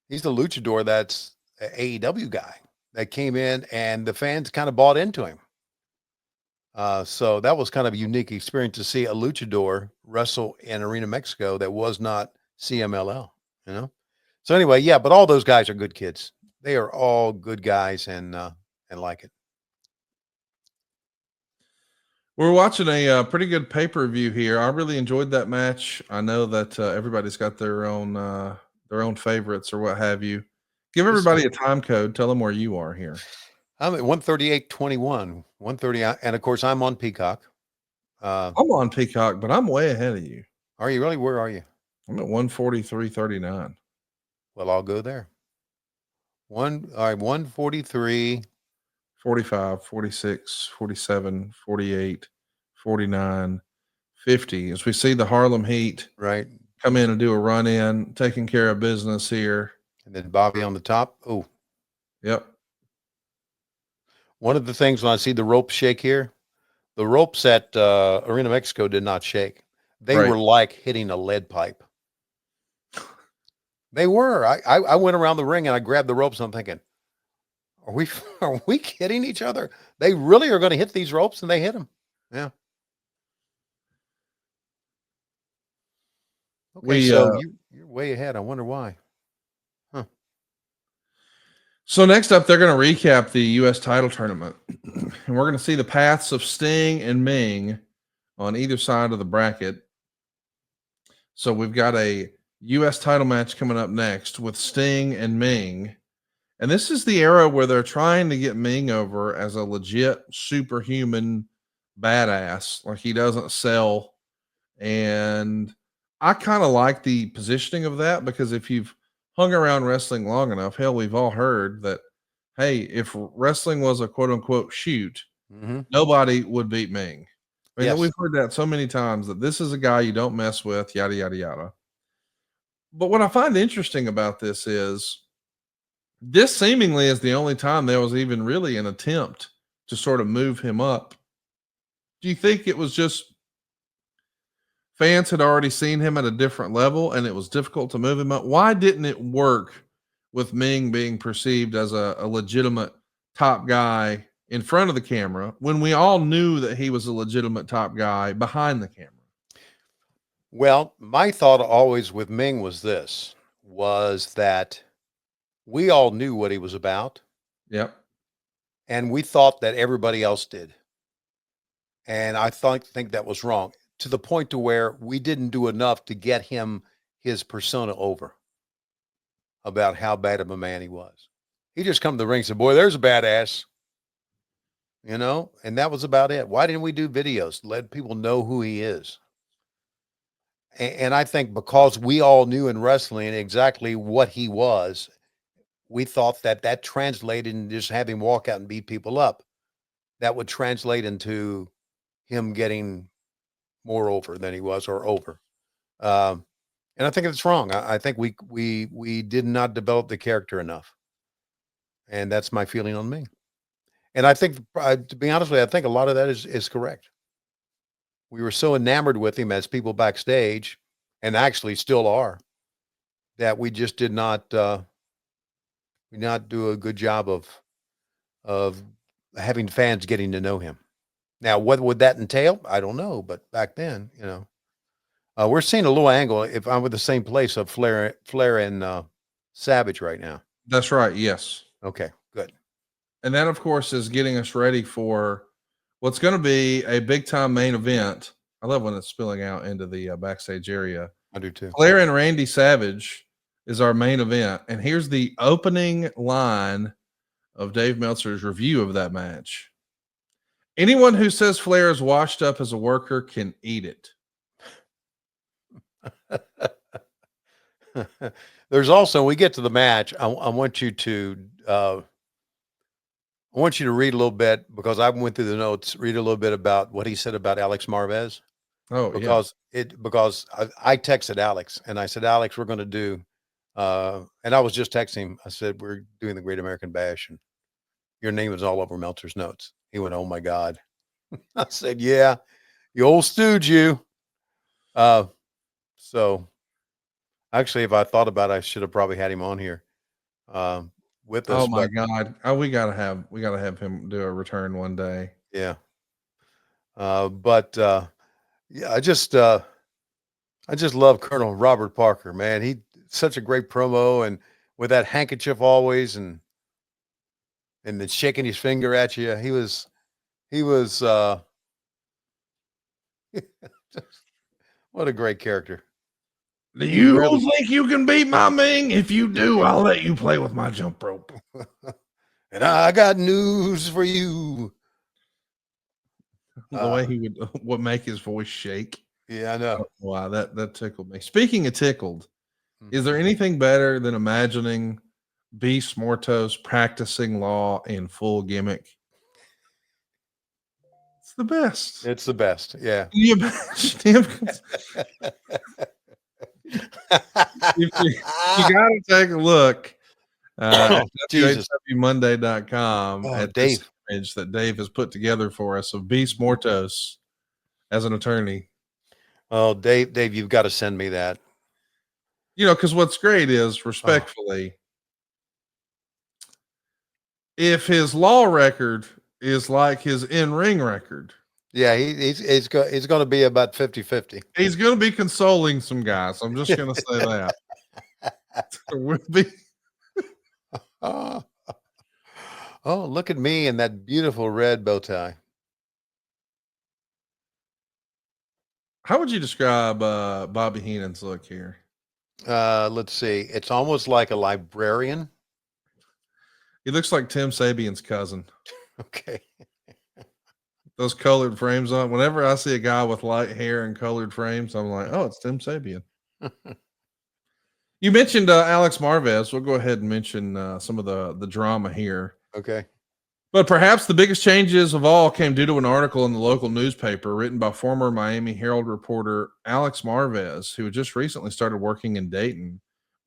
He's the luchador that's an AEW guy that came in, and the fans kind of bought into him. So that was kind of a unique experience to see a luchador wrestle in Arena Mexico that was not CMLL, So anyway, yeah, but all those guys are good kids. They are all good guys and like it. We're watching a pretty good pay-per-view here. I really enjoyed that match. I know that everybody's got their own favorites or what have you. Give everybody a time code. Tell them where you are here. I'm at 138.21, 130, and of course I'm on Peacock. I'm on Peacock, but I'm way ahead of you. Are you really? Where are you? I'm at 143.39. Well, I'll go there. 143, 45, 46, 47, 48, 49, 50. As we see the Harlem Heat right? come in and do a run in, taking care of business here. And then Bobby on the top. Oh, yep. One of the things when I see the ropes shake here, the ropes at Arena Mexico did not shake. They were like hitting a lead pipe. They were. I went around the ring and I grabbed the ropes and I'm thinking, are we kidding each other? They really are going to hit these ropes, and they hit them. Yeah. Okay, so you're way ahead. I wonder why. Huh. So next up, they're going to recap the U.S. title tournament, and we're going to see the paths of Sting and Meng on either side of the bracket. So we've got a U.S. title match coming up next with Sting and Meng. And this is the era where they're trying to get Meng over as a legit superhuman badass. Like, he doesn't sell And I kind of like the positioning of that because if you've hung around wrestling long enough, hell, we've all heard that, hey, if wrestling was a quote unquote shoot, nobody would beat Meng. I mean, Yes. we've heard that so many times that this is a guy you don't mess with, yada, yada, yada. But what I find interesting about this is this seemingly is the only time there was even really an attempt to sort of move him up. Do you think it was just fans had already seen him at a different level and it was difficult to move him up? Why didn't it work with Meng being perceived as a legitimate top guy in front of the camera when we all knew that he was a legitimate top guy behind the camera? Well, my thought always with Meng was that we all knew what he was about, Yep. and we thought that everybody else did. And I think that was wrong, to the point to where we didn't do enough to get him his persona over about how bad of a man he was. He just come to the ring and said, "Boy, there's a badass," and that was about it. Why didn't we do videos, let people know who he is? And I think because we all knew in wrestling exactly what he was, we thought that translated into just having him walk out and beat people up. That would translate into him getting more over than he was, or over. And I think it's wrong. I think we did not develop the character enough, and that's my feeling on me. And I think, to be honest with you, I think a lot of that is correct. We were so enamored with him as people backstage, and actually still are, that we just did not do a good job of having fans getting to know him. Now, what would that entail? I don't know, but back then, we're seeing a little angle. If I'm with the same place of Flair and Savage right now. That's right. Yes. Okay, good. And that, of course, is getting us ready for what's going to be a big time main event. I love when it's spilling out into the backstage area. I do too. Flair and Randy Savage is our main event. And here's the opening line of Dave Meltzer's review of that match. Anyone who says Flair is washed up as a worker can eat it. There's also, we get to the match, I want you to read a little bit, because I went through the notes, read a little bit about what he said about Alex Marvez. Oh, because I texted Alex and I said, "Alex, we're going to do," and I was just texting him. I said, "We're doing the Great American Bash, and your name is all over Meltzer's notes." He went, "Oh my God." I said, "Yeah, you old stooge, you." So actually, if I thought about it, I should have probably had him on here with us. Oh my God. Oh, we gotta have him do a return one day. Yeah. Yeah, I just love Colonel Robert Parker, man. He such a great promo, and with that handkerchief always, and then shaking his finger at you. He was what a great character. Do you think you can beat my Meng? If you do, I'll let you play with my jump rope. And I got news for you. The way he would make his voice shake. Yeah, I know. Oh, wow, that tickled me. Speaking of tickled, is there anything better than imagining Beast Mortos practicing law in full gimmick? It's the best. It's the best. Yeah. Can you imagine him? You gotta take a look at WHWmonday.com at Dave. this image that Dave has put together for us of Beast Mortos as an attorney. Oh, Dave, you've got to send me that. Because what's great is, respectfully, if his law record is like his in-ring record, yeah, he's going to be about 50-50. he's going to be consoling some guys. I'm just going to say that. We'll be. Oh, look at me in that beautiful red bow tie. How would you describe Bobby Heenan's look here? Let's see. It's almost like a librarian. He looks like Tim Sabian's cousin. Okay. those colored frames on. Whenever I see a guy with light hair and colored frames, I'm like, oh, it's Tim Sabian. You mentioned Alex Marvez. We'll go ahead and mention some of the drama here. Okay. But perhaps the biggest changes of all came due to an article in the local newspaper written by former Miami Herald reporter Alex Marvez, who had just recently started working in Dayton.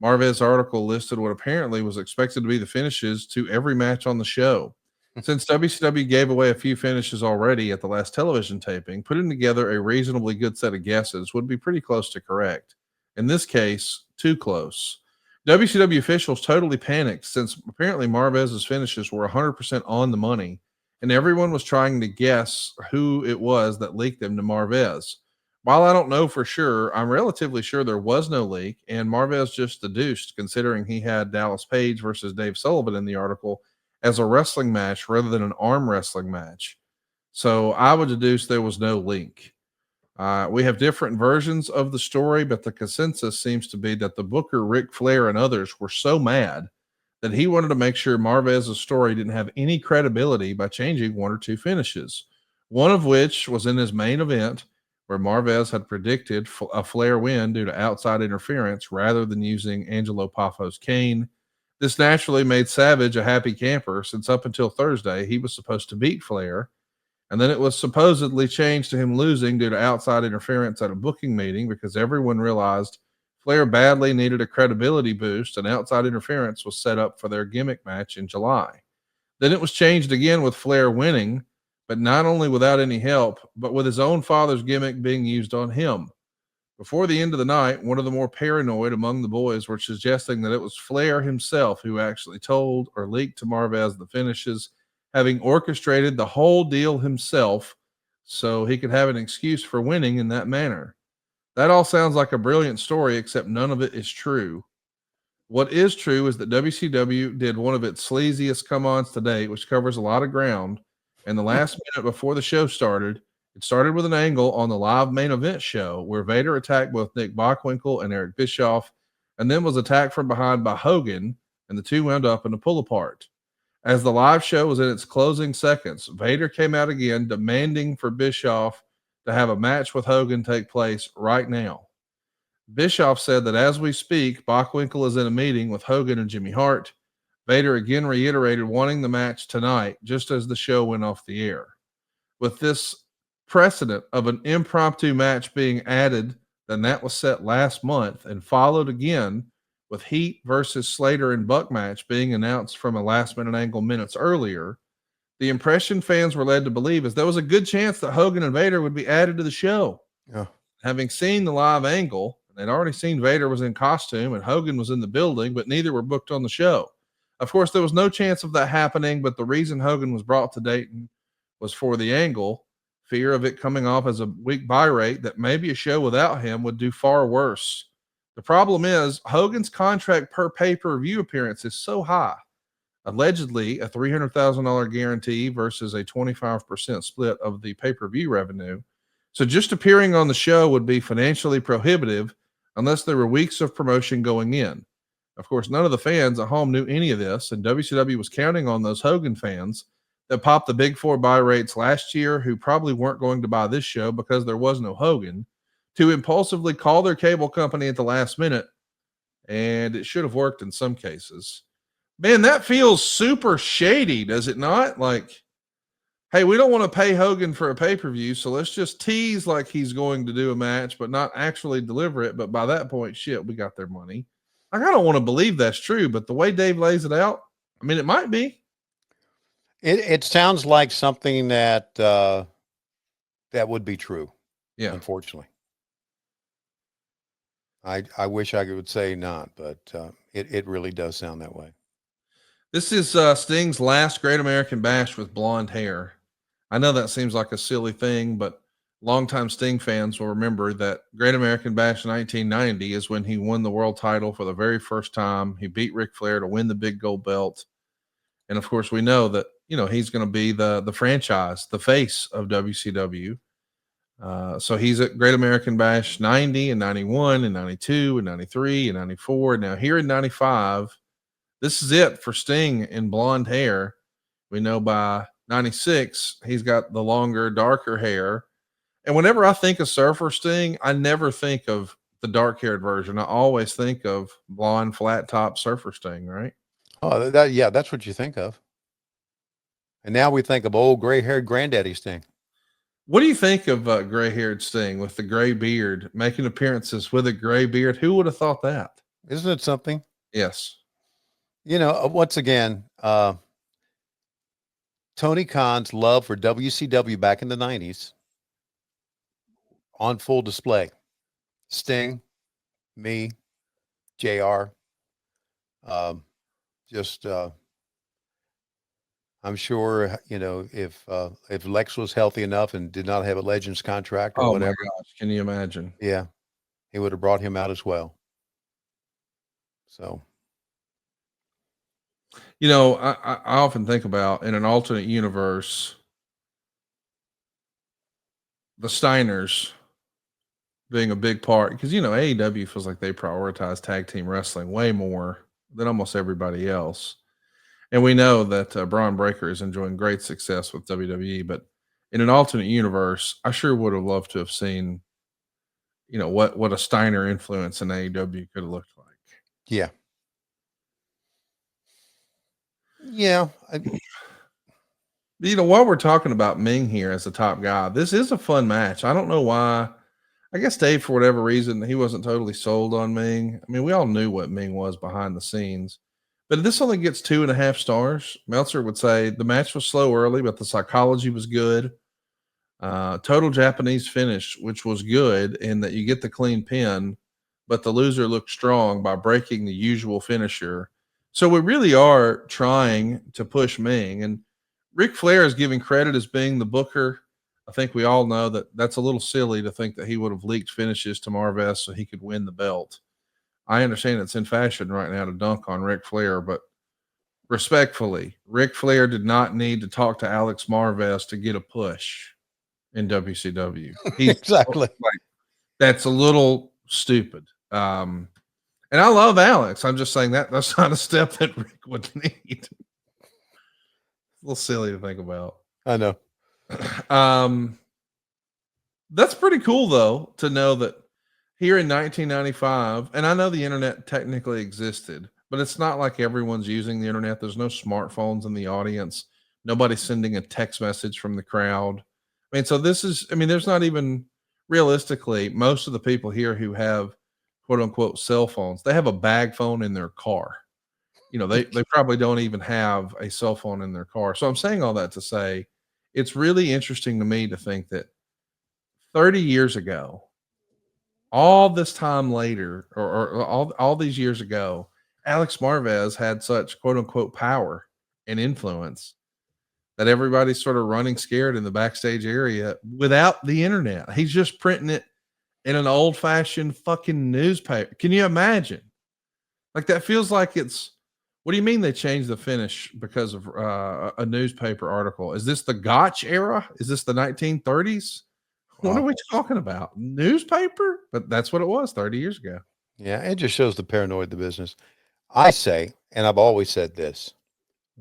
Marvez's article listed what apparently was expected to be the finishes to every match on the show. Since WCW gave away a few finishes already at the last television taping, putting together a reasonably good set of guesses would be pretty close to correct. In this case, too close. WCW officials totally panicked since apparently Marvez's finishes were 100% on the money, and everyone was trying to guess who it was that leaked them to Marvez. While I don't know for sure, I'm relatively sure there was no leak, and Marvez just deduced, considering he had Dallas Page versus Dave Sullivan in the article as a wrestling match rather than an arm wrestling match. So I would deduce there was no leak. We have different versions of the story, but the consensus seems to be that the booker, Ric Flair, and others were so mad that he wanted to make sure Marvez's story didn't have any credibility by changing one or two finishes, one of which was in his main event, where Marvez had predicted a Flair win due to outside interference rather than using Angelo Paffo's cane. This naturally made Savage a happy camper, since up until Thursday, he was supposed to beat Flair. And then it was supposedly changed to him losing due to outside interference at a booking meeting because everyone realized Flair badly needed a credibility boost and outside interference was set up for their gimmick match in July. Then it was changed again with Flair winning, but not only without any help, but with his own father's gimmick being used on him. Before the end of the night, one of the more paranoid among the boys were suggesting that it was Flair himself who actually told or leaked to Marvez the finishes, having orchestrated the whole deal himself so he could have an excuse for winning in that manner. That all sounds like a brilliant story, except none of it is true. What is true is that WCW did one of its sleaziest come-ons to date, which covers a lot of ground, and the last minute before the show started, it started with an angle on the live main event show where Vader attacked both Nick Bockwinkel and Eric Bischoff, and then was attacked from behind by Hogan, and the two wound up in a pull-apart. As the live show was in its closing seconds, Vader came out again demanding for Bischoff to have a match with Hogan take place right now. Bischoff said that as we speak, Bockwinkel is in a meeting with Hogan and Jimmy Hart. Vader again reiterated wanting the match tonight, just as the show went off the air. With this precedent of an impromptu match being added, then that was set last month and followed again with Heat versus Slater and Buck match being announced from a last-minute angle minutes earlier. The impression fans were led to believe is there was a good chance that Hogan and Vader would be added to the show. Yeah. Having seen the live angle, they'd already seen Vader was in costume and Hogan was in the building, but neither were booked on the show. Of course, there was no chance of that happening, but the reason Hogan was brought to Dayton was for the angle, fear of it coming off as a weak buy rate that maybe a show without him would do far worse. The problem is Hogan's contract per pay-per-view appearance is so high, allegedly a $300,000 guarantee versus a 25% split of the pay-per-view revenue. So just appearing on the show would be financially prohibitive unless there were weeks of promotion going in. Of course, none of the fans at home knew any of this, and WCW was counting on those Hogan fans that popped the big four buy rates last year, who probably weren't going to buy this show because there was no Hogan, to impulsively call their cable company at the last minute, and it should have worked in some cases. Man, that feels super shady, does it not? Like, hey, we don't want to pay Hogan for a pay-per-view, so let's just tease like he's going to do a match, but not actually deliver it. But by that point, shit, we got their money. Like, I don't want to believe that's true, but the way Dave lays it out, I mean, it might be. It sounds like something that that would be true. Yeah. Unfortunately. I wish I could say not, but it really does sound that way. This is Sting's last Great American Bash with blonde hair. I know that seems like a silly thing, but longtime Sting fans will remember that Great American Bash 1990 is when he won the world title for the very first time. He beat Ric Flair to win the big gold belt. And of course, we know that, you know, he's going to be the franchise, the face of WCW. So he's at Great American Bash 90 and 91 and 92 and 93 and 94. Now here in 95, this is it for Sting in blonde hair. We know by 96, he's got the longer, darker hair. And whenever I think of Surfer Sting, I never think of the dark-haired version. I always think of blonde, flat-top Surfer Sting, right? Oh, yeah, that's what you think of. And now we think of old gray-haired granddaddy Sting. What do you think of gray-haired Sting with the gray beard, making appearances with a gray beard? Who would have thought that? Isn't it something? Yes. Once again, Tony Khan's love for WCW back in the 90s on full display. Sting, me, JR, just I'm sure if Lex was healthy enough and did not have a Legends contract or whatever. My gosh, can you imagine? Yeah, he would have brought him out as well. So, I often think about, in an alternate universe, the Steiners being a big part, because AEW feels like they prioritize tag team wrestling way more than almost everybody else. And we know that Braun Breaker is enjoying great success with WWE, but in an alternate universe, I sure would have loved to have seen, what a Steiner influence in AEW could have looked like. yeah. Yeah. While we're talking about Meng here as the top guy, this is a fun match. I don't know why. I guess Dave, for whatever reason, he wasn't totally sold on Meng. I mean, we all knew what Meng was behind the scenes. But this only gets 2.5 stars. Meltzer would say the match was slow early, but the psychology was good. Total Japanese finish, which was good in that you get the clean pin, but the loser looked strong by breaking the usual finisher. So we really are trying to push Meng. And Ric Flair is giving credit as being the booker. I think we all know that that's a little silly to think that he would have leaked finishes to Marvez so he could win the belt. I understand it's in fashion right now to dunk on Ric Flair, but respectfully, Ric Flair did not need to talk to Alex Marvez to get a push in WCW. Exactly. That's a little stupid. And I love Alex. I'm just saying that's not a step that Rick would need. A little silly to think about. I know. That's pretty cool though, to know that here in 1995, and I know the internet technically existed, but it's not like everyone's using the internet. There's no smartphones in the audience. Nobody's sending a text message from the crowd. I mean, so there's not even realistically, most of the people here who have quote unquote cell phones, they have a bag phone in their car. They probably don't even have a cell phone in their car. So I'm saying all that to say it's really interesting to me to think that 30 years ago, all this time later, or all these years ago, Alex Marvez had such quote unquote power and influence that everybody's sort of running scared in the backstage area without the internet. He's just printing it in an old fashioned fucking newspaper. Can you imagine? Like, that feels like what do you mean they changed the finish because of a newspaper article? Is this the Gotch era? Is this the 1930s? What are we talking about? Newspaper? But that's what it was 30 years ago. Yeah, it just shows the paranoid of the business. I say, and I've always said this,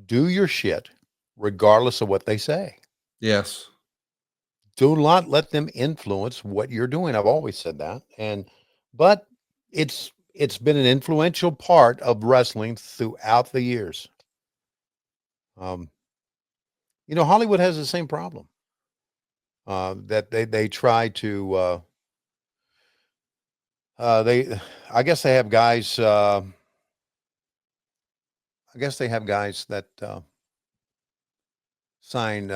do your shit regardless of what they say. Yes. Do not let them influence what you're doing. I've always said that. But it's been an influential part of wrestling throughout the years. Hollywood has the same problem. That they try to I guess they have guys that sign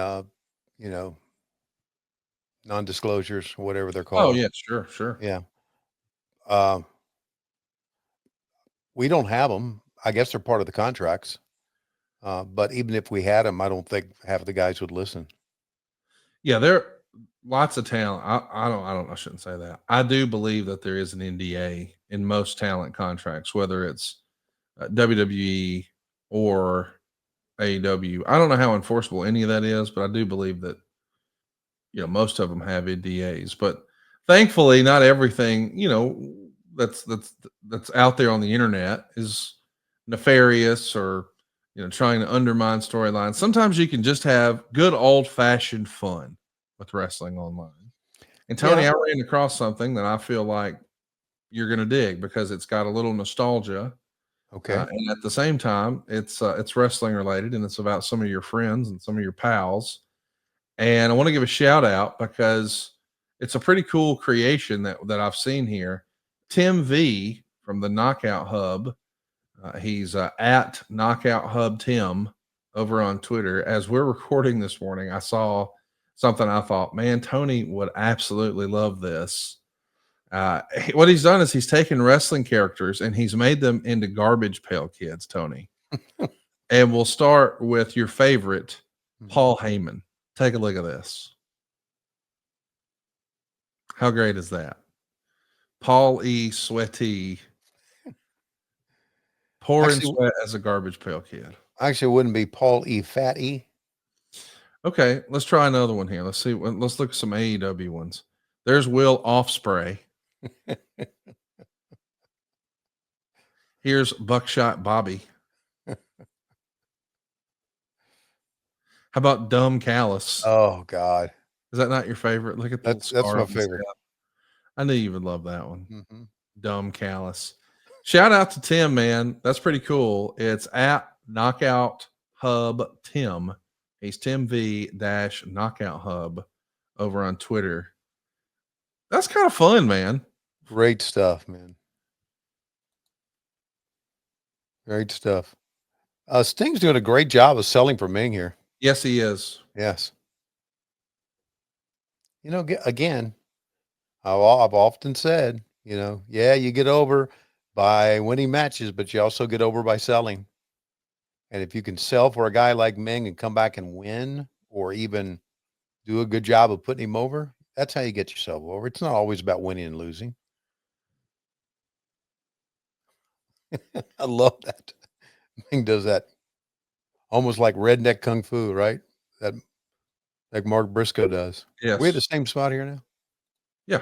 non-disclosures, whatever they're called. Oh yeah, sure. Yeah. We don't have them. I guess they're part of the contracts. But even if we had them, I don't think half of the guys would listen. Yeah, there are lots of talent. I shouldn't say that. I do believe that there is an NDA in most talent contracts, whether it's WWE or AEW. I don't know how enforceable any of that is, but I do believe that most of them have NDAs. But thankfully, not everything that's out there on the internet is nefarious or trying to undermine storylines. Sometimes you can just have good old fashioned fun with wrestling online. And Tony, Yeah. I ran across something that I feel like you're going to dig because it's got a little nostalgia, Okay. and at the same time, it's wrestling related and it's about some of your friends and some of your pals. And I want to give a shout out because it's a pretty cool creation that I've seen here. Tim V from the Knockout Hub. He's at Knockout Hub Tim over on Twitter. As we're recording this morning, I saw something I thought, man, Tony would absolutely love this. What he's done is he's taken wrestling characters and he's made them into garbage pail kids, Tony. And we'll start with your favorite, Paul Heyman. Take a look at this. How great is that? Paul E. Sweaty, pouring Actually, sweat as a garbage pail kid. actually, it wouldn't be Paul E. Fat E. Okay, let's try another one here. Let's see. Let's look at some AEW ones. There's Will Offspray. Here's Buckshot Bobby. How about Dumb Callus? Oh God, Is that not your favorite? Look at the that's scar my on his favorite. head. I knew you would love that one. Mm-hmm. Dumb Callus. Shout out to Tim, man. That's pretty cool. It's at Knockout Hub Tim. He's Tim V dash Knockout Hub over on Twitter. That's kind of fun, man. Great stuff, man. Great stuff. Sting's doing a great job of selling for Meng here. Yes, he is. Yes. Again, I've often said, yeah, you get over by winning matches, but you also get over by selling. And if you can sell for a guy like Meng and come back and win, or even do a good job of putting him over, that's how you get yourself over. It's not always about winning and losing. I love that. Meng does that almost like redneck kung fu, right? That like Mark Briscoe does. Yes. We have the same spot here now. Yeah.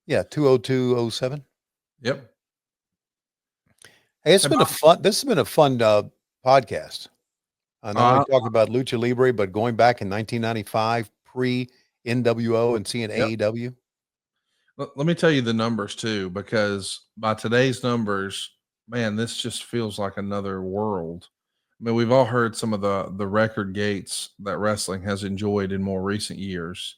Yeah, 20207. Yep. Hey, this has been a fun podcast. Not only talking about Lucha Libre, but going back in 1995, pre NWO and seeing AEW. Let me tell you the numbers too, because by today's numbers, man, this just feels like another world. I mean, we've all heard some of the record gates that wrestling has enjoyed in more recent years.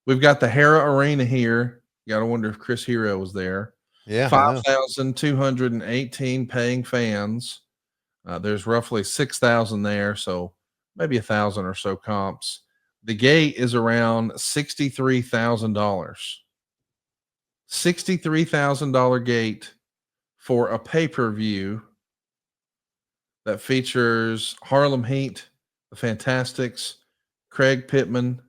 We've got the Hera Arena here. You got to wonder if Chris Hero was there. Yeah, 5,218 paying fans. There's roughly 6,000 there, so maybe 1,000 or so comps. The gate is around $63,000. $63,000 gate for a pay-per-view that features Harlem Heat, the Fantastics, Craig Pittman,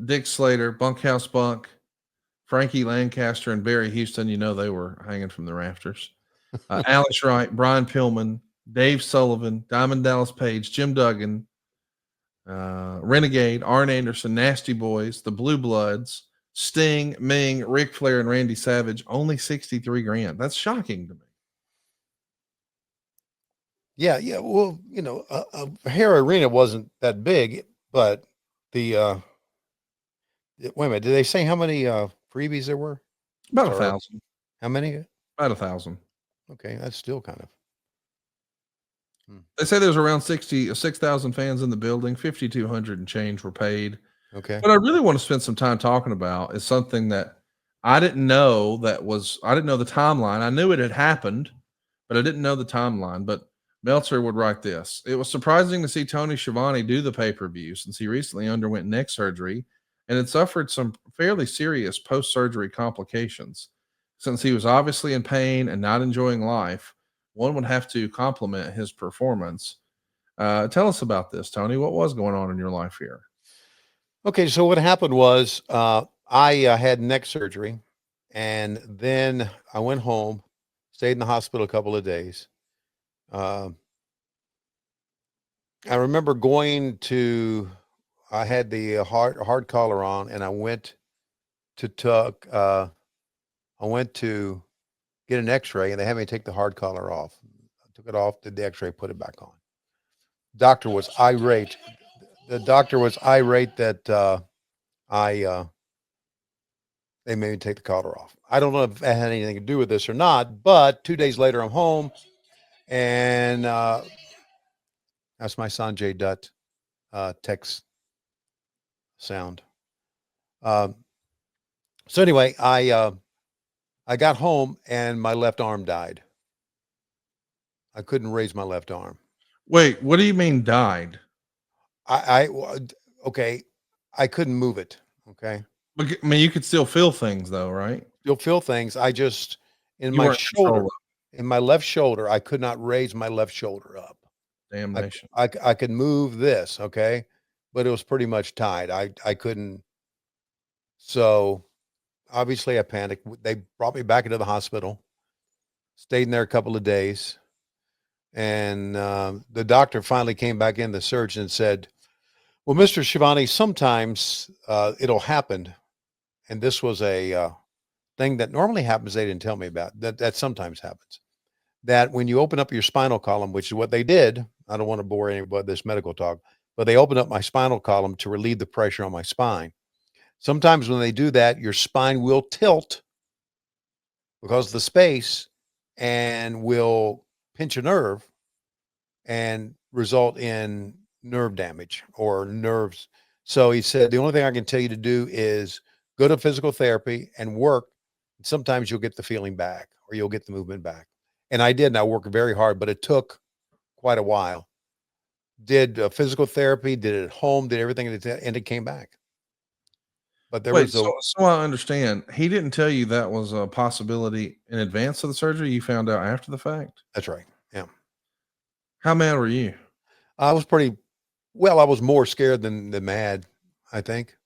Dick Slater, Bunkhouse Bunk, Frankie Lancaster, and Barry Houston. They were hanging from the rafters. Alex Wright, Brian Pillman, Dave Sullivan, Diamond Dallas Page, Jim Duggan, Renegade, Arn Anderson, Nasty Boys, the Blue Bloods, Sting, Meng, Ric Flair, and Randy Savage. Only 63 grand. That's shocking to me. Yeah. Well, Hera Arena wasn't that big, but the wait a minute, did they say how many freebies there were? About 1,000. How many? About 1,000. Okay, that's still kind of. They say there's around 6,000 fans in the building. 5,200 and change were paid. Okay. What I really want to spend some time talking about is something that I didn't know the timeline. I knew it had happened, but I didn't know the timeline. But Meltzer would write this. It was surprising to see Tony Schiavone do the pay-per-view since he recently underwent neck surgery and had suffered some fairly serious post-surgery complications. Since he was obviously in pain and not enjoying life, one would have to compliment his performance. Tell us about this, Tony. What was going on in your life here? Okay, so what happened was I had neck surgery, and then I went home, stayed in the hospital a couple of days. I remember I had the hard collar on, and I went to get an X-ray, and they had me take the hard collar off. took it off, did the x-ray, put it back on. Doctor was irate. The doctor was irate that they made me take the collar off. I don't know if it had anything to do with this or not, but 2 days later, I'm home, and that's my Sanjay Dutt text sound. So anyway, I got home, and my left arm died. I couldn't raise my left arm. Wait, what do you mean died? Okay, I couldn't move it. Okay. I mean, you could still feel things though, right? You'll feel things. I just, in You my weren't shoulder, controlling. in my left shoulder, I could not raise my left shoulder up. Damnation. I could move this, okay, but it was pretty much tied. I couldn't. So obviously I panicked. They brought me back into the hospital, stayed in there a couple of days. And the doctor finally came back in, the surgeon, and said, well, Mr. Schiavone, sometimes it'll happen. And this was a thing that normally happens. They didn't tell me about that sometimes happens, that when you open up your spinal column, which is what they did. I don't want to bore anybody with this medical talk, but they opened up my spinal column to relieve the pressure on my spine. Sometimes when they do that, your spine will tilt because of the space and will pinch a nerve and result in nerve damage or nerves. So he said, the only thing I can tell you to do is go to physical therapy and work. Sometimes you'll get the feeling back or you'll get the movement back. And I did, and I worked very hard, but it took quite a while. Did physical therapy, did it at home, did everything, and it came back. But there was so I understand. He didn't tell you that was a possibility in advance of the surgery. You found out after the fact. That's right. Yeah. How mad were you? I was I was more scared than mad, I think.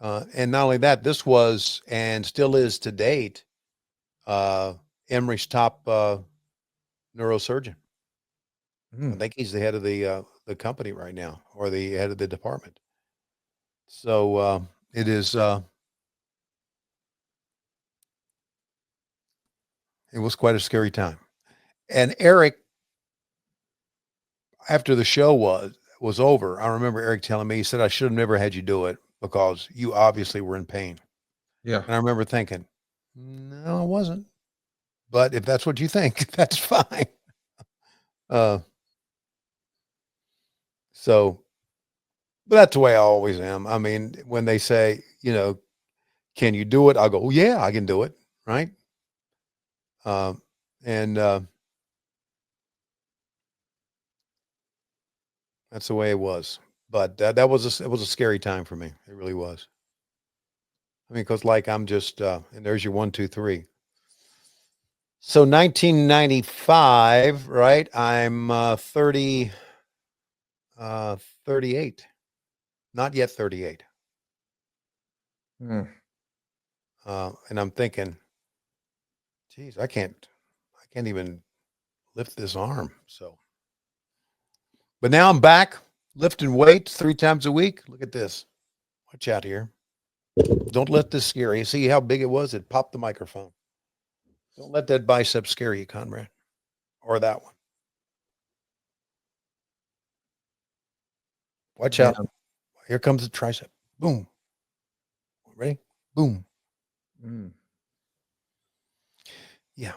And not only that, this was and still is to date Emory's top neurosurgeon. I think he's the head of the company right now, or the head of the department. So it is. It was quite a scary time. And Eric, after the show was over, I remember Eric telling me, he said, I should have never had you do it because you obviously were in pain. Yeah. And I remember thinking, no, I wasn't. But if that's what you think, that's fine. So, but that's the way I always am. I mean, when they say, can you do it? I'll go, oh, yeah, I can do it. Right. And that's the way it was. But it was a scary time for me. It really was. I mean, because I'm just, and there's your 1, 2, 3. So 1995, right? I'm 38, not yet 38. And I'm thinking, geez, I can't even lift this arm. So, but now I'm back lifting weights 3 times a week. Look at this. Watch out here. Don't let this scare you. See how big it was? It popped the microphone. Don't let that bicep scare you, Conrad, or that one. Watch out. Here comes the tricep. Boom. Ready? Boom. Yeah.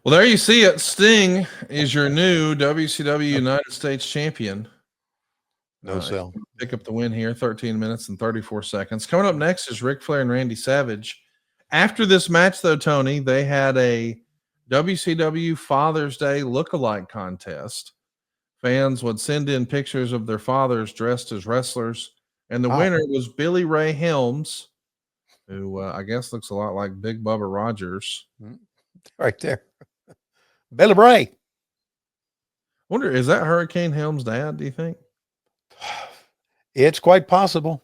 Well, there you see it. Sting is your new WCW United States champion. No sell. Pick up the win here, 13 minutes and 34 seconds. Coming up next is Ric Flair and Randy Savage. After this match, though, Tony, they had a WCW Father's Day lookalike contest. Fans would send in pictures of their fathers dressed as wrestlers, and the winner was Billy Ray Helms, who I guess looks a lot like Big Bubba Rogers. Right there. Billy Ray. Wonder, is that Hurricane Helms' dad, do you think? It's quite possible.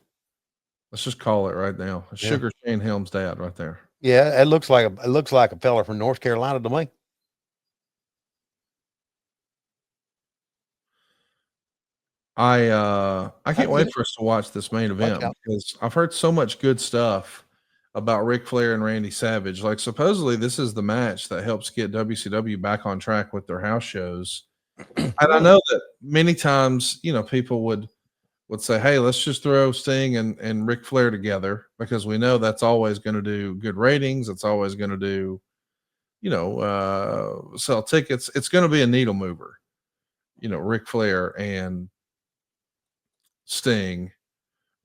Let's just call it right now. Sugar Shane Helms' dad right there. Yeah, it looks like a fella from North Carolina to me. I can't wait for us to watch this main event because I've heard so much good stuff about Ric Flair and Randy Savage. Like, supposedly this is the match that helps get WCW back on track with their house shows. And I know that many times, people would say, hey, let's just throw Sting and Ric Flair together because we know that's always going to do good ratings. It's always going to do, sell tickets. It's going to be a needle mover, Ric Flair and Sting.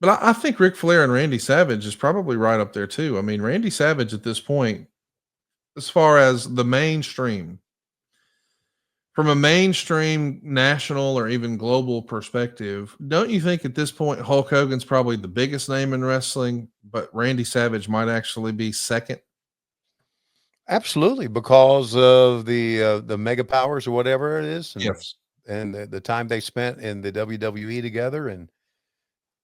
But I think Ric Flair and Randy Savage is probably right up there too. I mean, Randy Savage at this point, as far as the mainstream, from a mainstream national or even global perspective, don't you think at this point Hulk Hogan's probably the biggest name in wrestling, but Randy Savage might actually be second? Absolutely, because of the mega powers or whatever it is, Yes. and the time they spent in the WWE together and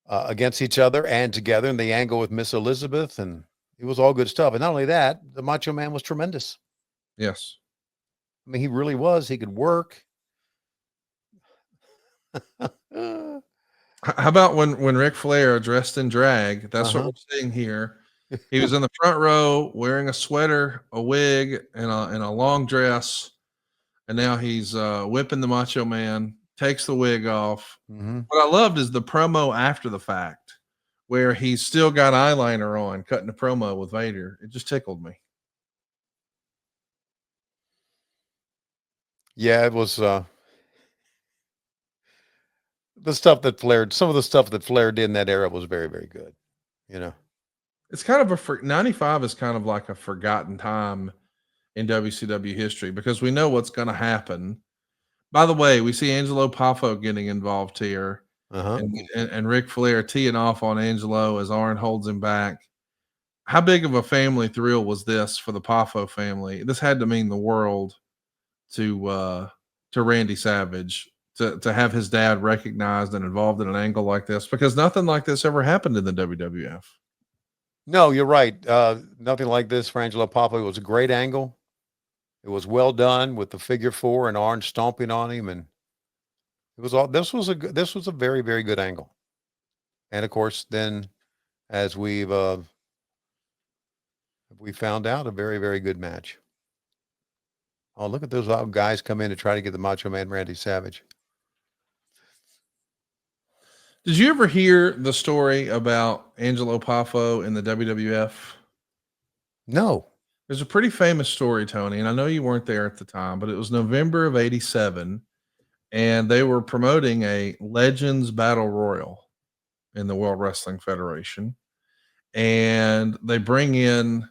against each other and together, and the angle with Miss Elizabeth, and it was all good stuff. And not only that, the Macho Man was tremendous. Yes. I mean, he really was. He could work. How about when Ric Flair dressed in drag? That's what we're seeing here. He was in the front row wearing a sweater, a wig, and a long dress. And now he's whipping the Macho Man, takes the wig off. What I loved is the promo after the fact, where he's still got eyeliner on, cutting a promo with Vader. It just tickled me. Yeah, it was the stuff that Flair, some of the stuff that Flair did in that era was very, very good. It's kind of 95 is kind of like a forgotten time in WCW history because we know what's going to happen. By the way, we see Angelo Poffo getting involved here, and Ric Flair teeing off on Angelo as Arn holds him back. How big of a family thrill was this for the Poffo family? This had to mean the world to Randy Savage to have his dad recognized and involved in an angle like this, because nothing like this ever happened in the WWF. No, you're right. Nothing like this for Angelo Poffo. It was a great angle. It was well done with the figure four and Arn stomping on him, and it was all. This was a very, very good angle. And of course, then as we found out, a very, very good match. Oh, look at those guys come in to try to get the Macho Man Randy Savage. Did you ever hear the story about Angelo Poffo in the WWF? No. There's a pretty famous story, Tony, and I know you weren't there at the time, but it was November of 87, and they were promoting a Legends Battle Royal in the World Wrestling Federation. And they bring in,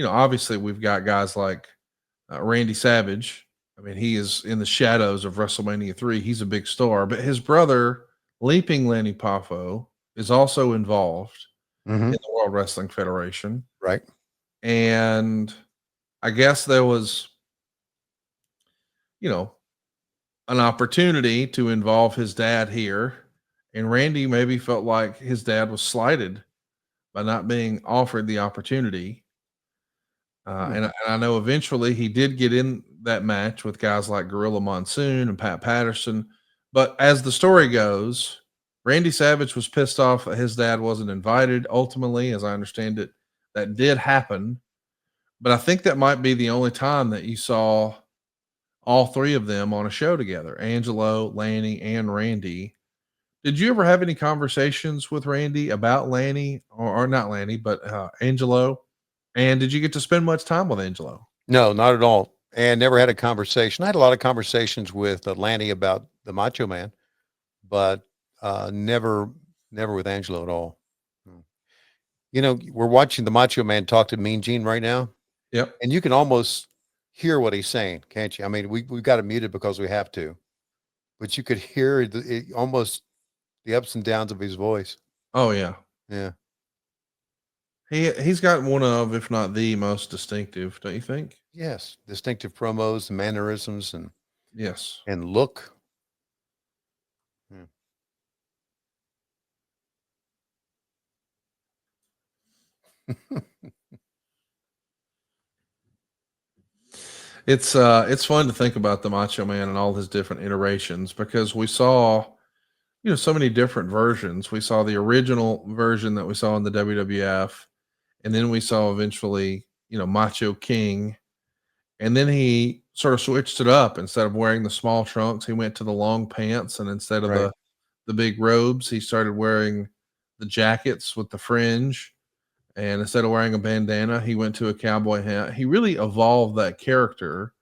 obviously we've got guys like Randy Savage. I mean, he is in the shadows of WrestleMania 3. He's a big star, but his brother, Leaping Lenny Poffo, is also involved in the World Wrestling Federation. Right. And I guess there was, an opportunity to involve his dad here. And Randy maybe felt like his dad was slighted by not being offered the opportunity. And I know eventually he did get in that match with guys like Gorilla Monsoon and Pat Patterson. But as the story goes, Randy Savage was pissed off that his dad wasn't invited. Ultimately, as I understand it, that did happen. But I think that might be the only time that you saw all three of them on a show together, Angelo, Lanny, and Randy. Did you ever have any conversations with Randy about Lanny, or not Lanny, but Angelo? And did you get to spend much time with Angelo? No, not at all. And never had a conversation. I had a lot of conversations with Lanny about the Macho Man, but never with Angelo at all. We're watching the Macho Man talk to Mean Gene right now. Yep. And you can almost hear what he's saying, can't you? I mean, we've got it muted because we have to, but you could hear almost the ups and downs of his voice. Oh yeah. Yeah. He's got one of, if not the most distinctive, don't you think? Yes. Distinctive promos, and mannerisms, and yes, and look. It's fun to think about the Macho Man and all his different iterations, because we saw, so many different versions. We saw the original version that we saw in the WWF, and then we saw eventually, Macho King, and then he sort of switched it up. Instead of wearing the small trunks, he went to the long pants, and instead of Right. the big robes, he started wearing the jackets with the fringe. And instead of wearing a bandana, he went to a cowboy hat. He really evolved that character.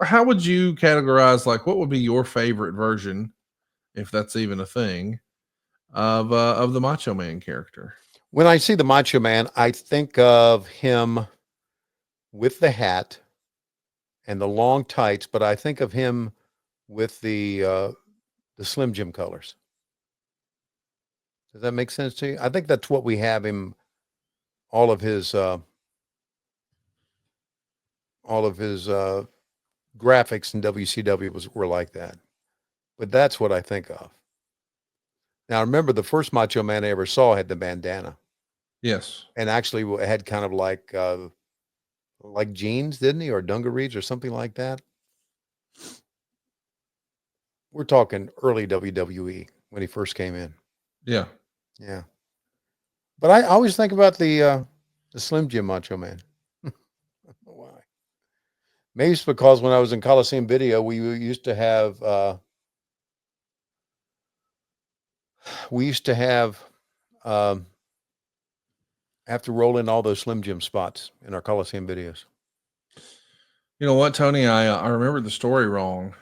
How would you categorize, like, what would be your favorite version, if that's even a thing, of the Macho Man character? When I see the Macho Man, I think of him with the hat and the long tights, but I think of him with the Slim Jim colors. Does that make sense to you? I think that's what we have him. All of his graphics in WCW were like that. But that's what I think of. Now, remember, the first Macho Man I ever saw had the bandana, Yes. and actually had kind of like jeans, didn't he, or dungarees or something like that? We're talking early WWE when he first came in. Yeah. Yeah. But I always think about the Slim Jim Macho Man. I don't know why. Maybe it's because when I was in Coliseum Video, we used to have have to roll in all those Slim Jim spots in our Coliseum videos. You know what, Tony? I remember the story wrong.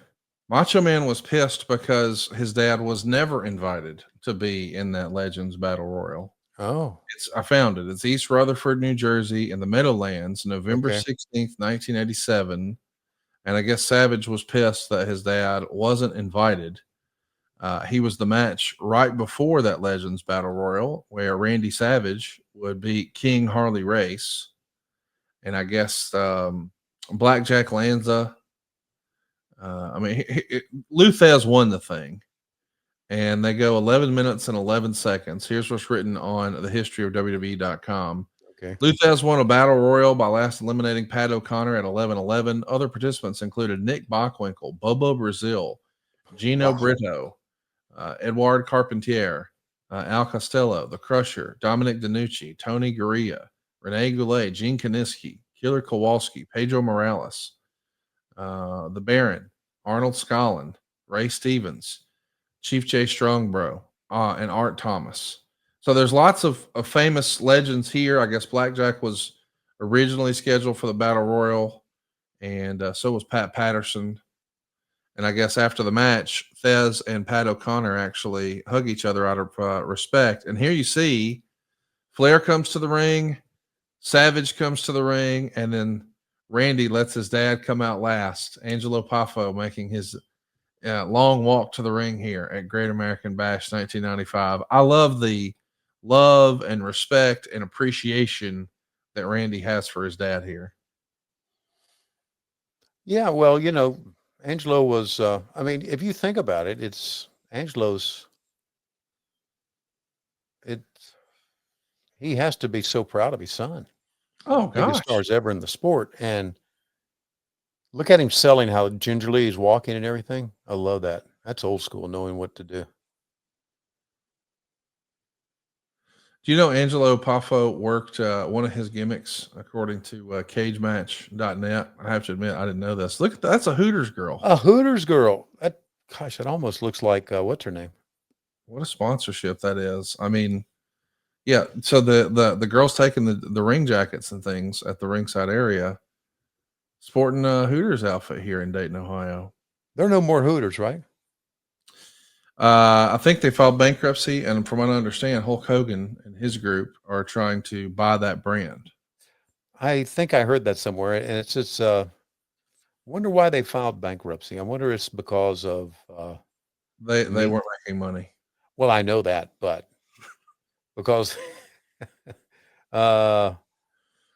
Macho Man was pissed because his dad was never invited to be in that Legends Battle Royal. Oh, I found it. It's East Rutherford, New Jersey, in the Meadowlands, November okay. 16th, 1987. And I guess Savage was pissed that his dad wasn't invited. He was the match right before that Legends Battle Royal, where Randy Savage would beat King Harley Race. And I guess Blackjack Lanza. Luthez won the thing. And they go 11 minutes and 11 seconds. Here's what's written on the history of WWE.com. Okay. Luthez won a battle royal by last eliminating Pat O'Connor at 11:11. Other participants included Nick Bockwinkel, Bobo Brazil, Gino Brito, Edouard Carpentier, Al Costello, The Crusher, Dominic DiNucci, Tony Gurria, Rene Goulet, Gene Kaniski, Killer Kowalski, Pedro Morales, the Baron, Arnold Scotland, Ray Stevens, Chief J Strongbro, and Art Thomas. So there's lots of famous legends here. I guess Blackjack was originally scheduled for the Battle Royal, and so was Pat Patterson. And I guess after the match, Thez and Pat O'Connor actually hug each other out of respect. And here you see Flair comes to the ring, Savage comes to the ring, and then Randy lets his dad come out last. Angelo Poffo making his long walk to the ring here at Great American Bash 1995. I love the love and respect and appreciation that Randy has for his dad here. Yeah, well, Angelo was, if you think about it, it's Angelo's, he has to be so proud of his son. Oh, Biggest gosh. stars ever in the sport. And look at him selling, how gingerly he's walking and everything. I love that. That's old school, knowing what to do. Do you know Angelo Poffo worked one of his gimmicks, according to cagematch.net? I have to admit, I didn't know this. Look at that. That's a Hooters girl. A Hooters girl. Gosh, it almost looks like, what's her name? What a sponsorship that is. I mean, yeah. So the girls taking the ring jackets and things at the ringside area, sporting a Hooters outfit here in Dayton, Ohio. There are no more Hooters, right? I think they filed bankruptcy, and from what I understand, Hulk Hogan and his group are trying to buy that brand. I think I heard that somewhere, and it's just wonder why they filed bankruptcy. I wonder it's because of They weren't making money. well, I know that, but because I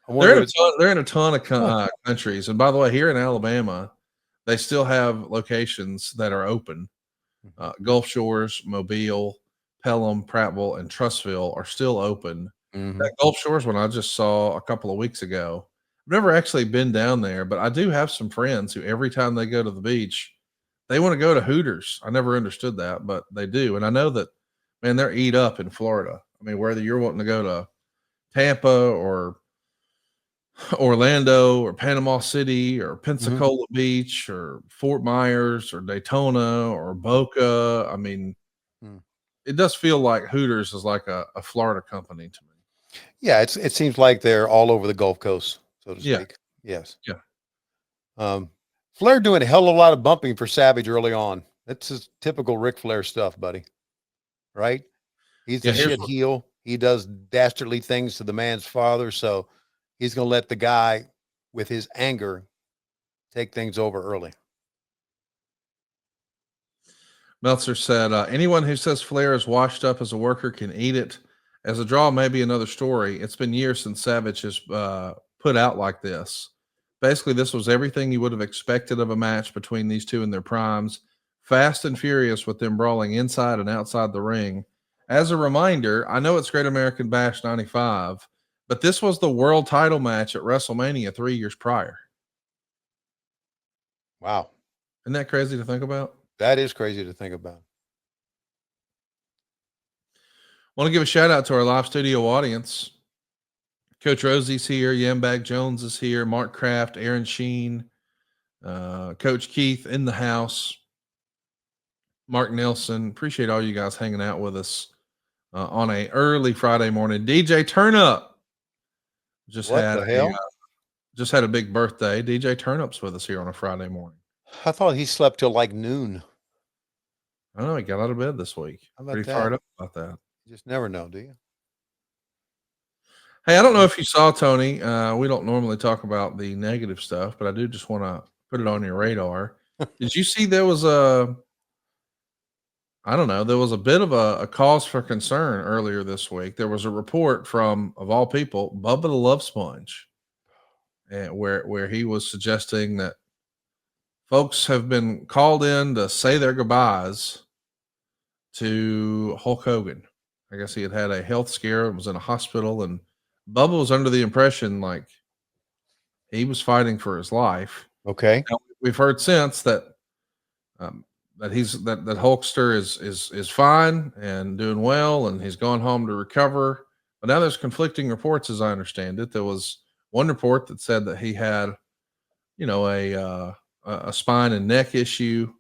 wonder they're in a ton of countries, and by the way, here in Alabama, they still have locations that are open. Gulf Shores, Mobile, Pelham, Prattville, and Trussville are still open. That Gulf Shores one I just saw a couple of weeks ago. I've never actually been down there, but I do have some friends who every time they go to the beach, they want to go to Hooters. I never understood that, but they do. And I know that, man, they're eat up in Florida. I mean, whether you're wanting to go to Tampa or Orlando or Panama City or Pensacola Beach or Fort Myers or Daytona or Boca. I mean, it does feel like Hooters is like a Florida company to me. Yeah, it seems like they're all over the Gulf Coast, so to Yeah. speak. Yes. Yeah. Flair doing a hell of a lot of bumping for Savage early on. That's his typical Ric Flair stuff, buddy. Right? He's the shit heel. He does dastardly things to the man's father, so he's going to let the guy with his anger take things over early. Meltzer said, anyone who says Flair is washed up as a worker can eat it. As a draw, maybe another story. It's been years since Savage has put out like this. Basically, this was everything you would have expected of a match between these two in their primes. Fast and furious with them brawling inside and outside the ring. As a reminder, I know it's Great American Bash 95, but this was the world title match at WrestleMania 3 years prior. Wow. Isn't that crazy to think about? That is crazy to think about. Want to give a shout out to our live studio audience. Coach Rosie's here. Yambag Jones is here. Mark Kraft, Aaron Sheen, Coach Keith in the house. Mark Nelson. Appreciate all you guys hanging out with us on a early Friday morning. DJ Turn Up just What had the hell? Just had a big birthday. DJ Turn Up's with us here on a Friday morning. I thought he slept till like noon. I know he got out of bed this week. How about Pretty that? fired up about that. You just never know, do you? Hey, I don't know if you saw, Tony. We don't normally talk about the negative stuff, but I do just want to put it on your radar. Did you see there was there was a bit of a cause for concern earlier this week. There was a report from, of all people, Bubba the Love Sponge, where he was suggesting that folks have been called in to say their goodbyes to Hulk Hogan. I guess he had a health scare and was in a hospital, and Bubba was under the impression like he was fighting for his life. Okay. Now, we've heard since that that Hulkster is fine and doing well, and he's gone home to recover. But now there's conflicting reports, as I understand it. There was one report that said that he had, a spine and neck issue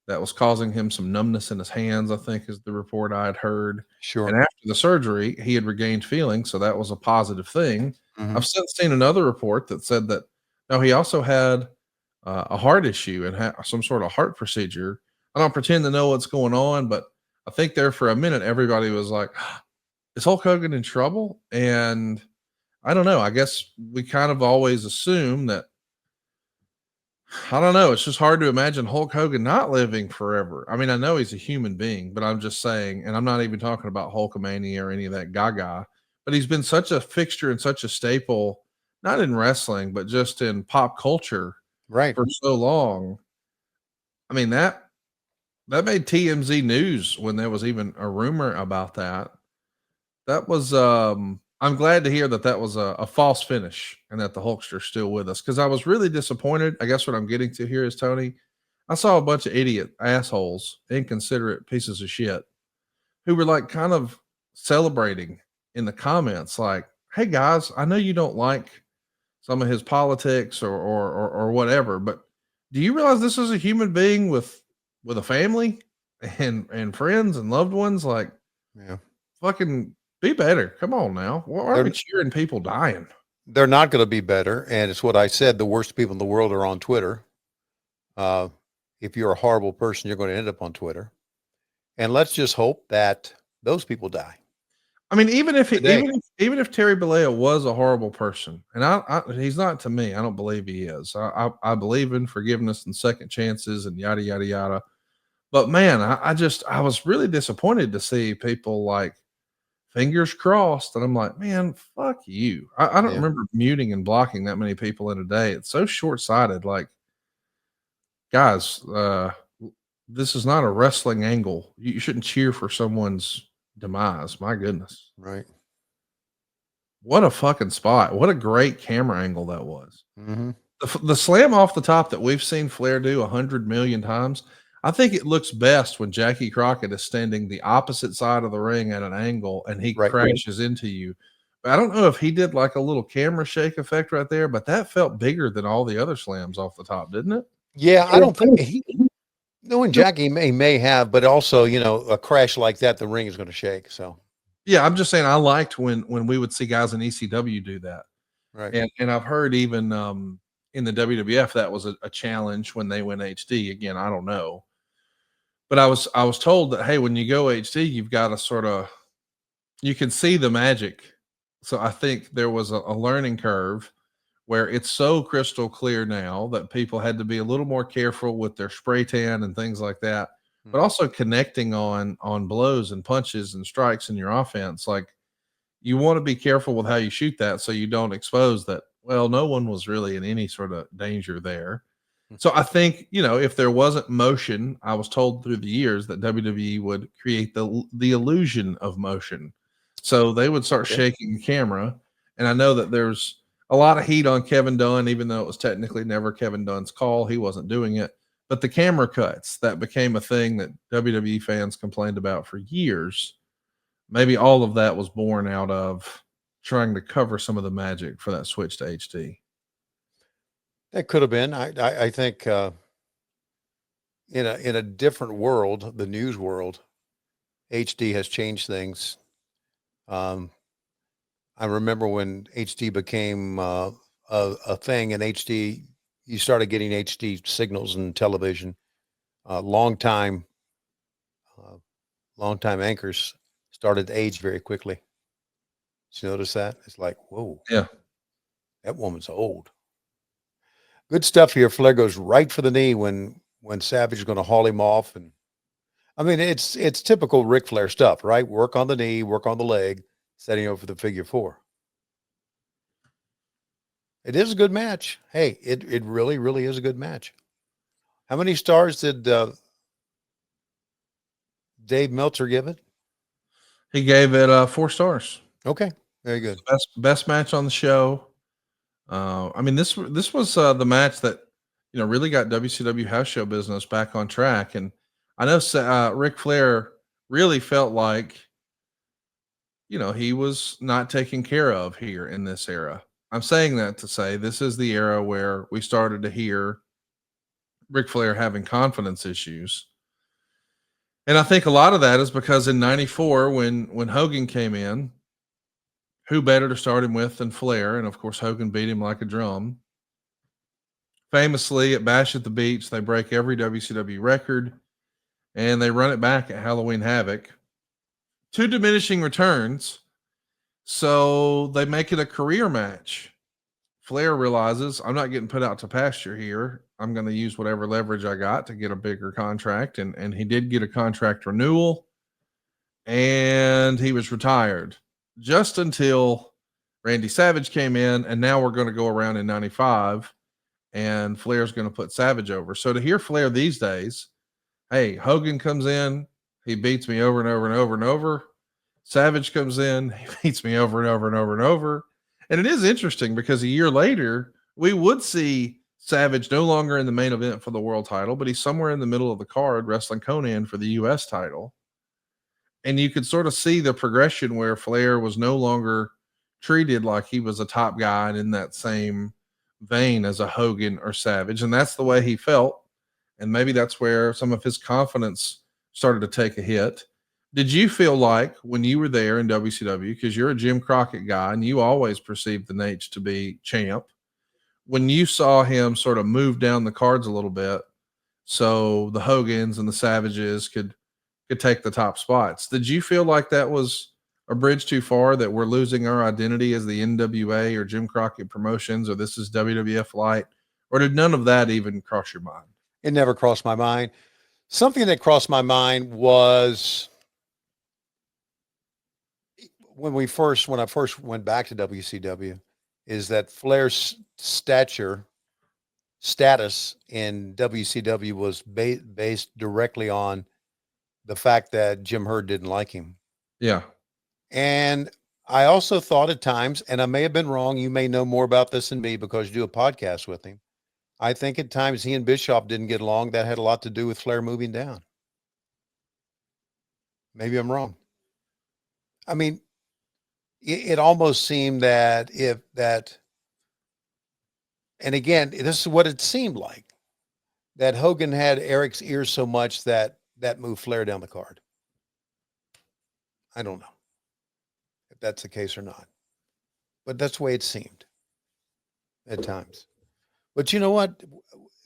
that was causing him some numbness in his hands, I think is the report I had heard. Sure. And after the surgery, he had regained feeling, so that was a positive thing. Mhm. I've since seen another report that said that he also had a heart issue and had some sort of heart procedure. I don't pretend to know what's going on, but I think there for a minute everybody was like, "Is Hulk Hogan in trouble?" And I don't know. I guess we kind of always assume that. I don't know. It's just hard to imagine Hulk Hogan not living forever. I mean, I know he's a human being, but I'm just saying, and I'm not even talking about Hulkamania or any of that gaga, but he's been such a fixture and such a staple, not in wrestling, but just in pop culture Right. for so long. I mean, that made TMZ news when there was even a rumor about that. That was, I'm glad to hear that was a false finish and that the Hulkster's still with us, because I was really disappointed. I guess what I'm getting to here is, Tony, I saw a bunch of idiot assholes, inconsiderate pieces of shit, who were like kind of celebrating in the comments, like, "Hey guys, I know you don't like some of his politics or whatever, but do you realize this is a human being with a family and friends and loved ones? Like, Yeah. fucking be better. Come on now. Why are we cheering people dying?" They're not going to be better. And it's what I said. The worst people in the world are on Twitter. If you're a horrible person, you're going to end up on Twitter. And let's just hope that those people die. I mean, even if Terry Bollea was a horrible person, and he's not to me, I don't believe he is. I believe in forgiveness and second chances and yada, yada, yada. But man, I was really disappointed to see people like fingers crossed. And I'm like, man, fuck you. I don't remember muting and blocking that many people in a day. It's so short-sighted. Like, guys, this is not a wrestling angle. You shouldn't cheer for someone's demise. My goodness. Right. What a fucking spot. What a great camera angle that was. Mm-hmm. The slam off the top that we've seen Flair do 100 million times, I think it looks best when Jackie Crockett is standing the opposite side of the ring at an angle and he crashes into you. I don't know if he did like a little camera shake effect right there, but that felt bigger than all the other slams off the top, didn't it? Yeah, I don't think knowing Jackie may have, but also, a crash like that, the ring is going to shake. So, Yeah, I'm just saying I liked when we would see guys in ECW do that. right. And I've heard even in the WWF that was a challenge when they went HD. Again, I don't know. But I was told that, hey, when you go HD, you've got to sort of, you can see the magic. So I think there was a learning curve where it's so crystal clear now that people had to be a little more careful with their spray tan and things like that, but also connecting on blows and punches and strikes in your offense. Like, you want to be careful with how you shoot that so you don't expose that. Well, no one was really in any sort of danger there. So I think, if there wasn't motion, I was told through the years that WWE would create the illusion of motion. So they would start shaking the camera. And I know that there's a lot of heat on Kevin Dunn, even though it was technically never Kevin Dunn's call. He wasn't doing it. But the camera cuts, that became a thing that WWE fans complained about for years. Maybe all of that was born out of trying to cover some of the magic for that switch to HD. That could have been. I think in a different world, the news world, HD has changed things. I remember when HD became a thing, and HD, you started getting HD signals in television. Long time anchors started to age very quickly. Did you notice that? It's like, whoa, Yeah. that woman's old. Good stuff here. Flair goes right for the knee when Savage is going to haul him off, and I mean it's typical Ric Flair stuff, right? Work on the knee, work on the leg, setting over the figure four. It is a good match. Hey, it really, really is a good match. How many stars did Dave Meltzer give it? He gave it 4 stars. Okay, very good. Best match on the show. I mean, this was the match that really got WCW house show business back on track. And I know Ric Flair really felt like he was not taken care of here in this era. I'm saying that to say this is the era where we started to hear Ric Flair having confidence issues. And I think a lot of that is because in '94, when Hogan came in, who better to start him with than Flair? And of course, Hogan beat him like a drum. Famously, at Bash at the Beach, they break every WCW record and they run it back at Halloween Havoc. 2 diminishing returns. So they make it a career match. Flair realizes, I'm not getting put out to pasture here. I'm going to use whatever leverage I got to get a bigger contract. And he did get a contract renewal, and he was retired just until Randy Savage came in. And now we're going to go around in 95, and Flair's going to put Savage over. So to hear Flair these days, hey, Hogan comes in, he beats me over and over and over and over. Savage comes in, he beats me over and over and over and over. And it is interesting because a year later, we would see Savage no longer in the main event for the world title, but he's somewhere in the middle of the card wrestling Conan for the US title. And you could sort of see the progression where Flair was no longer treated like he was a top guy and in that same vein as a Hogan or Savage. And that's the way he felt. And maybe that's where some of his confidence started to take a hit. Did you feel like when you were there in WCW, because you're a Jim Crockett guy and you always perceived the Nate to be champ, when you saw him sort of move down the cards a little bit so the Hogans and the Savages could take the top spots, did you feel like that was a bridge too far, that we're losing our identity as the NWA or Jim Crockett Promotions, or this is WWF Light, or did none of that even cross your mind? It never crossed my mind. Something that crossed my mind was when I first went back to WCW, is that Flair's status in WCW was based directly on the fact that Jim Herd didn't like him. Yeah. And I also thought at times, and I may have been wrong, you may know more about this than me because you do a podcast with him, I think at times he and Bischoff didn't get along. That had a lot to do with Flair moving down. Maybe I'm wrong. I mean, it almost seemed that and again, this is what it seemed like, that Hogan had Eric's ears so much that moved Flair down the card. I don't know if that's the case or not, but that's the way it seemed at times. But you know what?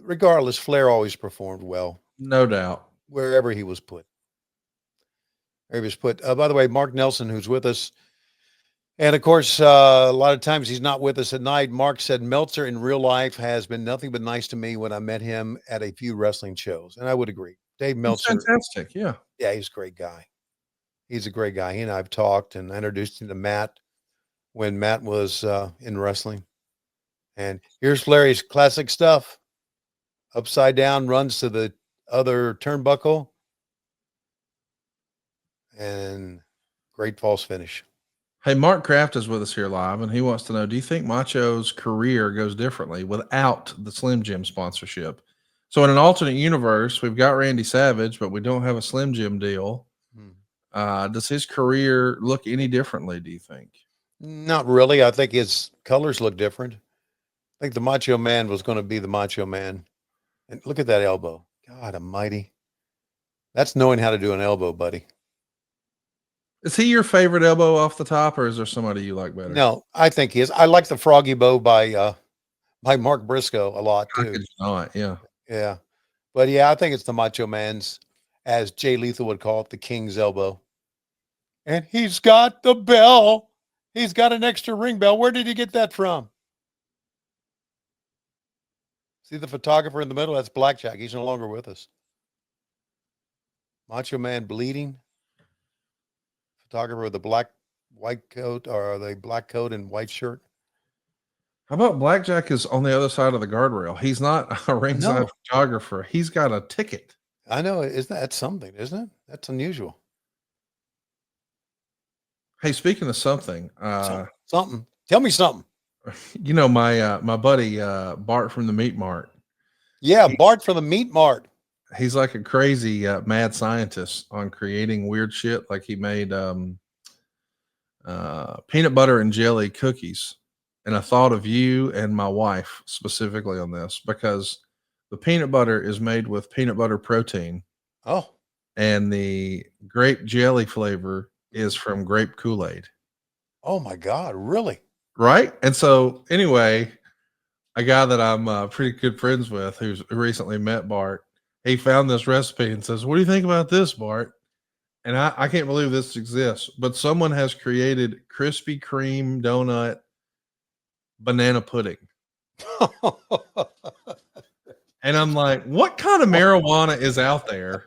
Regardless, Flair always performed well No doubt. wherever he was put. Wherever he was put. By the way, Mark Nelson, who's with us, and of course, a lot of times he's not with us at night. Mark said Meltzer in real life has been nothing but nice to me when I met him at a few wrestling shows, and I would agree. Dave He's Meltzer, fantastic. Yeah. yeah, he's a great guy. He's a great guy. He and I've talked, and I introduced him to Matt when Matt was in wrestling. And here's Larry's classic stuff. Upside down, runs to the other turnbuckle, and great false finish. Hey, Mark Kraft is with us here live, and he wants to know, do you think Macho's career goes differently without the Slim Jim sponsorship? So in an alternate universe, we've got Randy Savage, but we don't have a Slim Jim deal. Does his career look any differently, do you think? Not really. I think his colors look different. I think the Macho Man was going to be the Macho Man. And look at that elbow. God almighty. That's knowing how to do an elbow, buddy. Is he your favorite elbow off the top, or is there somebody you like better? No, I think he is. I like the Froggy Bow by Mark Briscoe a lot too. Yeah. Yeah. But yeah, I think it's the Macho Man's, as Jay Lethal would call it, the King's elbow. And he's got the bell. He's got an extra ring bell. Where did he get that from? See the photographer in the middle? That's Blackjack. He's no longer with us. Macho Man bleeding. Photographer with the white coat, or the black coat and white shirt. How about Blackjack is on the other side of the guardrail? He's not a ringside photographer. He's got a ticket. I know. That's something, isn't it? That's unusual. Hey, speaking of something, something. Tell me something. You know, my buddy Bart from the Meat Mart. Yeah, Bart from the Meat Mart. He's like a crazy mad scientist on creating weird shit. Like he made peanut butter and jelly cookies. And I thought of you and my wife specifically on this, because the peanut butter is made with peanut butter protein. Oh. And the grape jelly flavor is from grape Kool-Aid. Oh my God, really? Right? And so anyway, a guy that I'm pretty good friends with, who recently met Bart, he found this recipe and says, "What do you think about this, Bart?" And I can't believe this exists, but someone has created Krispy Kreme donut banana pudding. And I'm like, what kind of marijuana is out there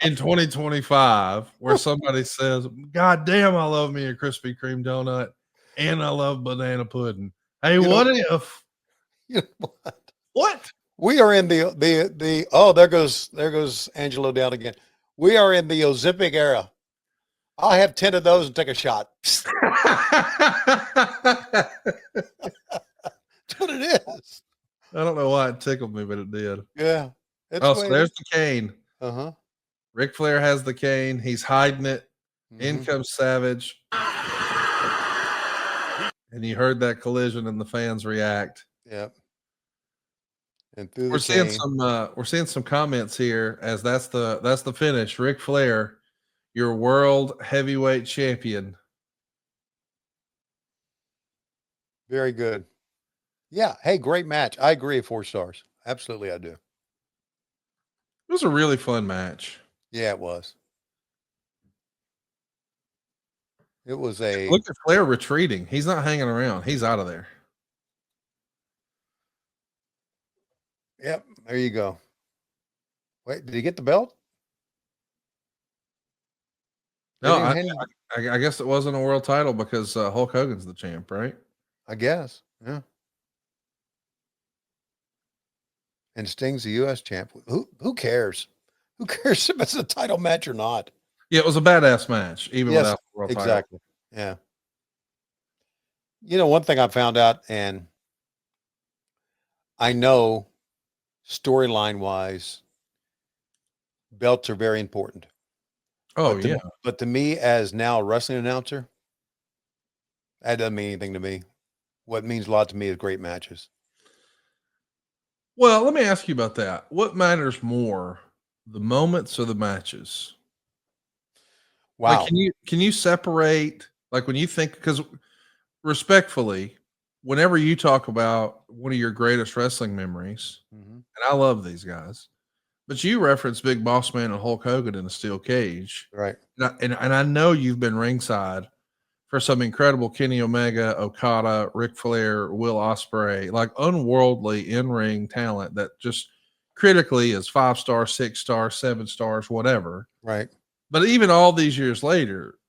in 2025 where somebody says, "God damn, I love me a Krispy Kreme donut and I love banana pudding"? Hey, what if? You know what? What? We are in the oh, there goes Angelo down again. We are in the Ozempic era. I'll have 10 of those and take a shot. That's what it is. I don't know why it tickled me, but it did. Yeah. So there's the cane. Uh-huh. Ric Flair has the cane. He's hiding it. In comes Savage. And you heard that collision and the fans react. Yep. And through we're seeing some comments here, as that's the finish. Ric Flair, your world heavyweight champion. Very good. Yeah. Hey, great match. I agree. 4 stars. Absolutely, I do. It was a really fun match. Yeah, it was. It was Look at Flair retreating. He's not hanging around. He's out of there. Yep. There you go. Wait, did he get the belt? No, I guess it wasn't a world title because Hulk Hogan's the champ, right? I guess. Yeah. And Sting's the U.S. champ. Who cares? Who cares if it's a title match or not? Yeah, it was a badass match, even without the world title. Exactly. Yeah. You know, one thing I found out, and I know storyline wise, belts are very important. Oh, But to me, as now a wrestling announcer, That doesn't mean anything to me. What means a lot to me is great matches. Well, let me ask you about that. What matters more, the moments or the matches? Like, Wow. can you separate, like, when you think, because respectfully, whenever you talk about one of your greatest wrestling memories, Mhm. and I love these guys, but you reference Big Boss Man and Hulk Hogan in a steel cage, Right. and I know you've been ringside for some incredible Kenny Omega, Okada, Ric Flair, Will Ospreay, like unworldly in-ring talent that just critically is 5 star, 6 star, 7 stars, whatever. Right. But even all these years later,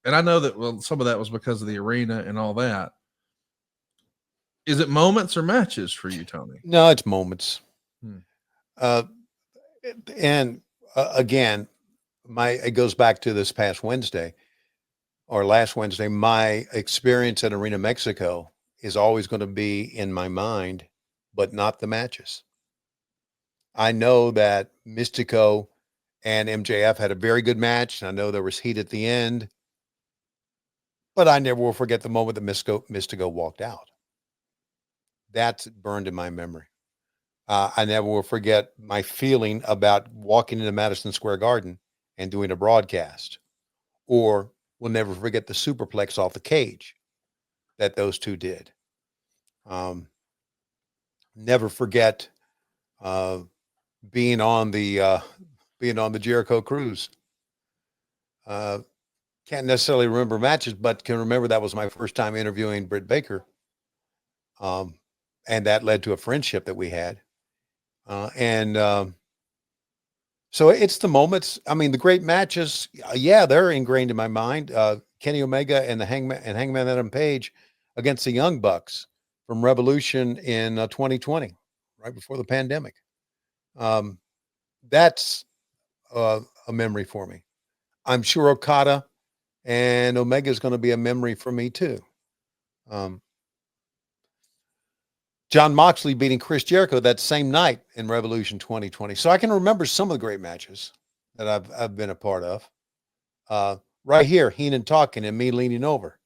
and I know that, well, some of that was because of the arena and all that. Is it moments or matches for you, Tony? No, it's moments. Hmm. Uh, and again, it goes back to this past Wednesday or last Wednesday. My experience at Arena Mexico is always going to be in my mind, but not the matches. I know that Mystico and MJF had a very good match, and I know there was heat at the end, but I never will forget the moment that Mystico walked out. That's burned in my memory. I never will forget my feeling about walking into Madison Square Garden and doing a broadcast, or we'll never forget the superplex off the cage that those two did. Never forget uh, being on the Jericho cruise. Can't necessarily remember matches, but can remember that was my first time interviewing Britt Baker, and that led to a friendship that we had. So it's the moments. I mean, the great matches, yeah, they're ingrained in my mind. Kenny Omega and Hangman Adam Page against the Young Bucks from Revolution in 2020, right before the pandemic. That's a memory for me. I'm sure Okada and Omega is going to be a memory for me too. John Moxley beating Chris Jericho that same night in Revolution 2020. So I can remember some of the great matches that I've been a part of. Right here, Heenan talking and me leaning over,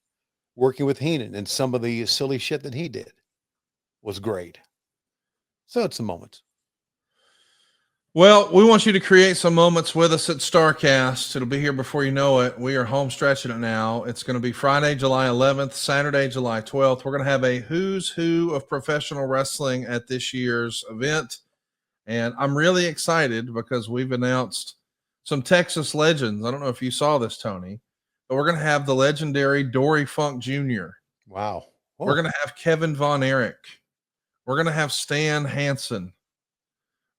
working with Heenan, and some of the silly shit that he did was great. So it's a moment. Well, we want you to create some moments with us at Starcast. It'll be here before you know it. We are home stretching it now. It's going to be Friday, July 11th, Saturday, July 12th. We're going to have a who's who of professional wrestling at this year's event. And I'm really excited because we've announced some Texas legends. I don't know if you saw this, Tony, but we're going to have the legendary Dory Funk Jr. Wow. We're going to have Kevin Von Erich. We're going to have Stan Hansen.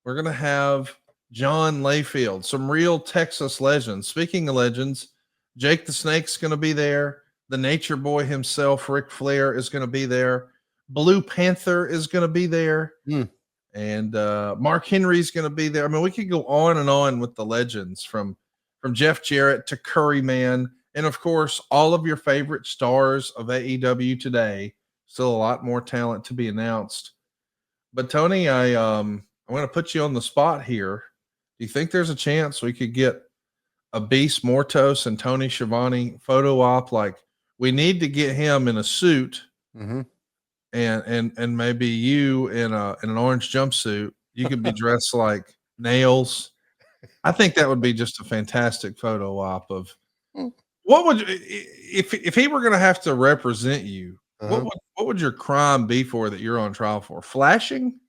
We're going to have John Layfield, some real Texas legends. Speaking of legends, Jake the Snake's going to be there. The Nature Boy himself, Ric Flair, is going to be there. Blue Panther is going to be there. And Mark Henry's going to be there. I mean, we could go on and on with the legends from Jeff Jarrett to Curry Man. And, of course, all of your favorite stars of AEW today. Still a lot more talent to be announced. But, Tony, I'm going to put you on the spot here. Do you think there's a chance we could get a Beast Mortos and Tony Schiavone photo op? Like, we need to get him in a suit, and maybe you in an orange jumpsuit. You could be dressed like Nails. I think that would be just a fantastic photo op of what would if he were going to have to represent you. What would your crime be for that you're on trial for? Flashing?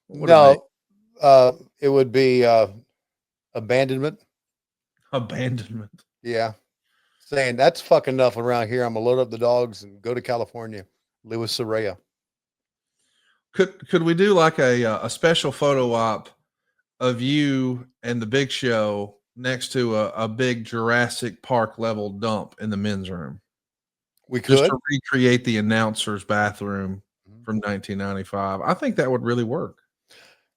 No, it would be abandonment. Abandonment. Yeah. Saying that's fucking enough around here. I'm gonna load up the dogs and go to California, live with Soraya. Could we do like a special photo op of you and the Big Show next to a big Jurassic Park level dump in the men's room? We Just could to recreate the announcer's bathroom from 1995. I think that would really work.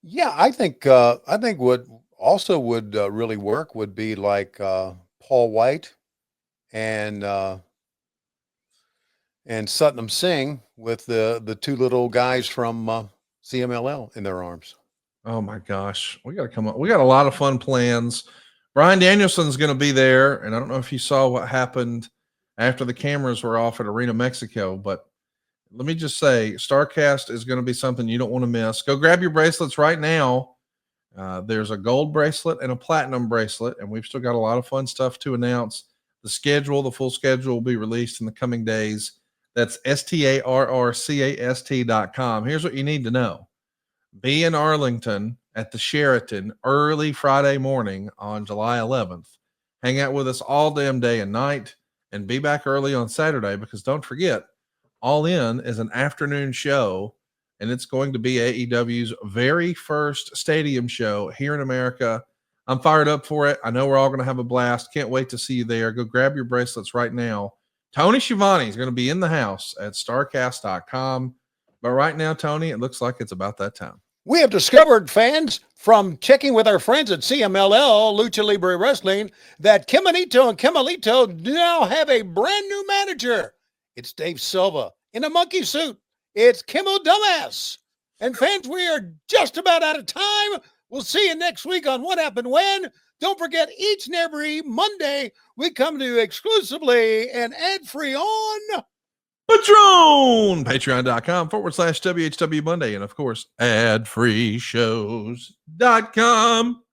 Yeah, I think what also would really work would be like Paul White and Satnam Singh with the two little guys from CMLL in their arms. Oh my gosh, we got to come up. We got a lot of fun plans. Brian Danielson's going to be there, and I don't know if you saw what happened after the cameras were off at Arena Mexico. But let me just say, Starrcast is going to be something you don't want to miss. Go grab your bracelets right now. There's a gold bracelet and a platinum bracelet, and we've still got a lot of fun stuff to announce. The full schedule will be released in the coming days. That's starrcast.com. Here's what you need to know. Be in Arlington at the Sheraton early Friday morning on July 11th. Hang out with us all damn day and night, and be back early on Saturday, because don't forget, All In is an afternoon show, and it's going to be AEW's very first stadium show here in America. I'm fired up for it. I know we're all going to have a blast. Can't wait to see you there. Go grab your bracelets right now. Tony Schiavone is going to be in the house at starrcast.com. But right now, Tony, it looks like it's about that time. We have discovered, fans, from checking with our friends at CMLL Lucha Libre Wrestling, that Kimonito and Kimalito now have a brand new manager. It's Dave Silva in a monkey suit. It's Kimo Dumbass. And fans, we are just about out of time. We'll see you next week on What Happened When. Don't forget, each and every Monday, we come to you exclusively and ad-free on Patreon, patreon.com/WHW Monday. And of course, adfreeshows.com.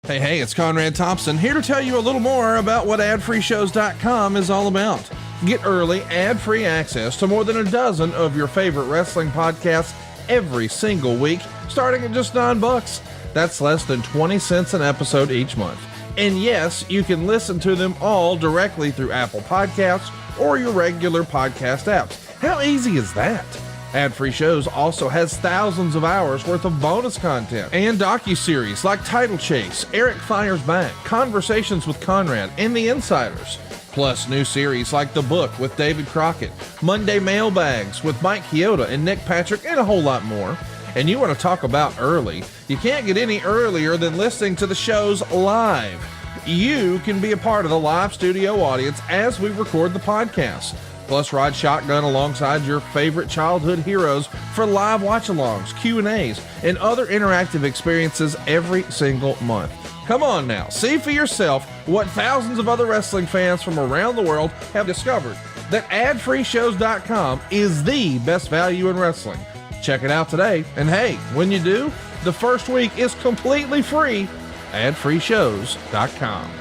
Hey, it's Conrad Thompson here to tell you a little more about what adfreeshows.com is all about. Get early, ad-free access to more than a dozen of your favorite wrestling podcasts every single week, starting at just $9. That's less than 20 cents an episode each month. And yes, you can listen to them all directly through Apple Podcasts or your regular podcast apps. How easy is that? Ad-free shows also has thousands of hours worth of bonus content and docuseries like Title Chase, Eric Fires Back, Conversations with Conrad, and The Insiders. Plus new series like The Book with David Crockett, Monday Mailbags with Mike Chioda and Nick Patrick, and a whole lot more. And you want to talk about early? You can't get any earlier than listening to the shows live. You can be a part of the live studio audience as we record the podcast. Plus, ride shotgun alongside your favorite childhood heroes for live watch-alongs, Q&As, and other interactive experiences every single month. Come on now, see for yourself what thousands of other wrestling fans from around the world have discovered, that adfreeshows.com is the best value in wrestling. Check it out today, and hey, when you do, the first week is completely free. adfreeshows.com.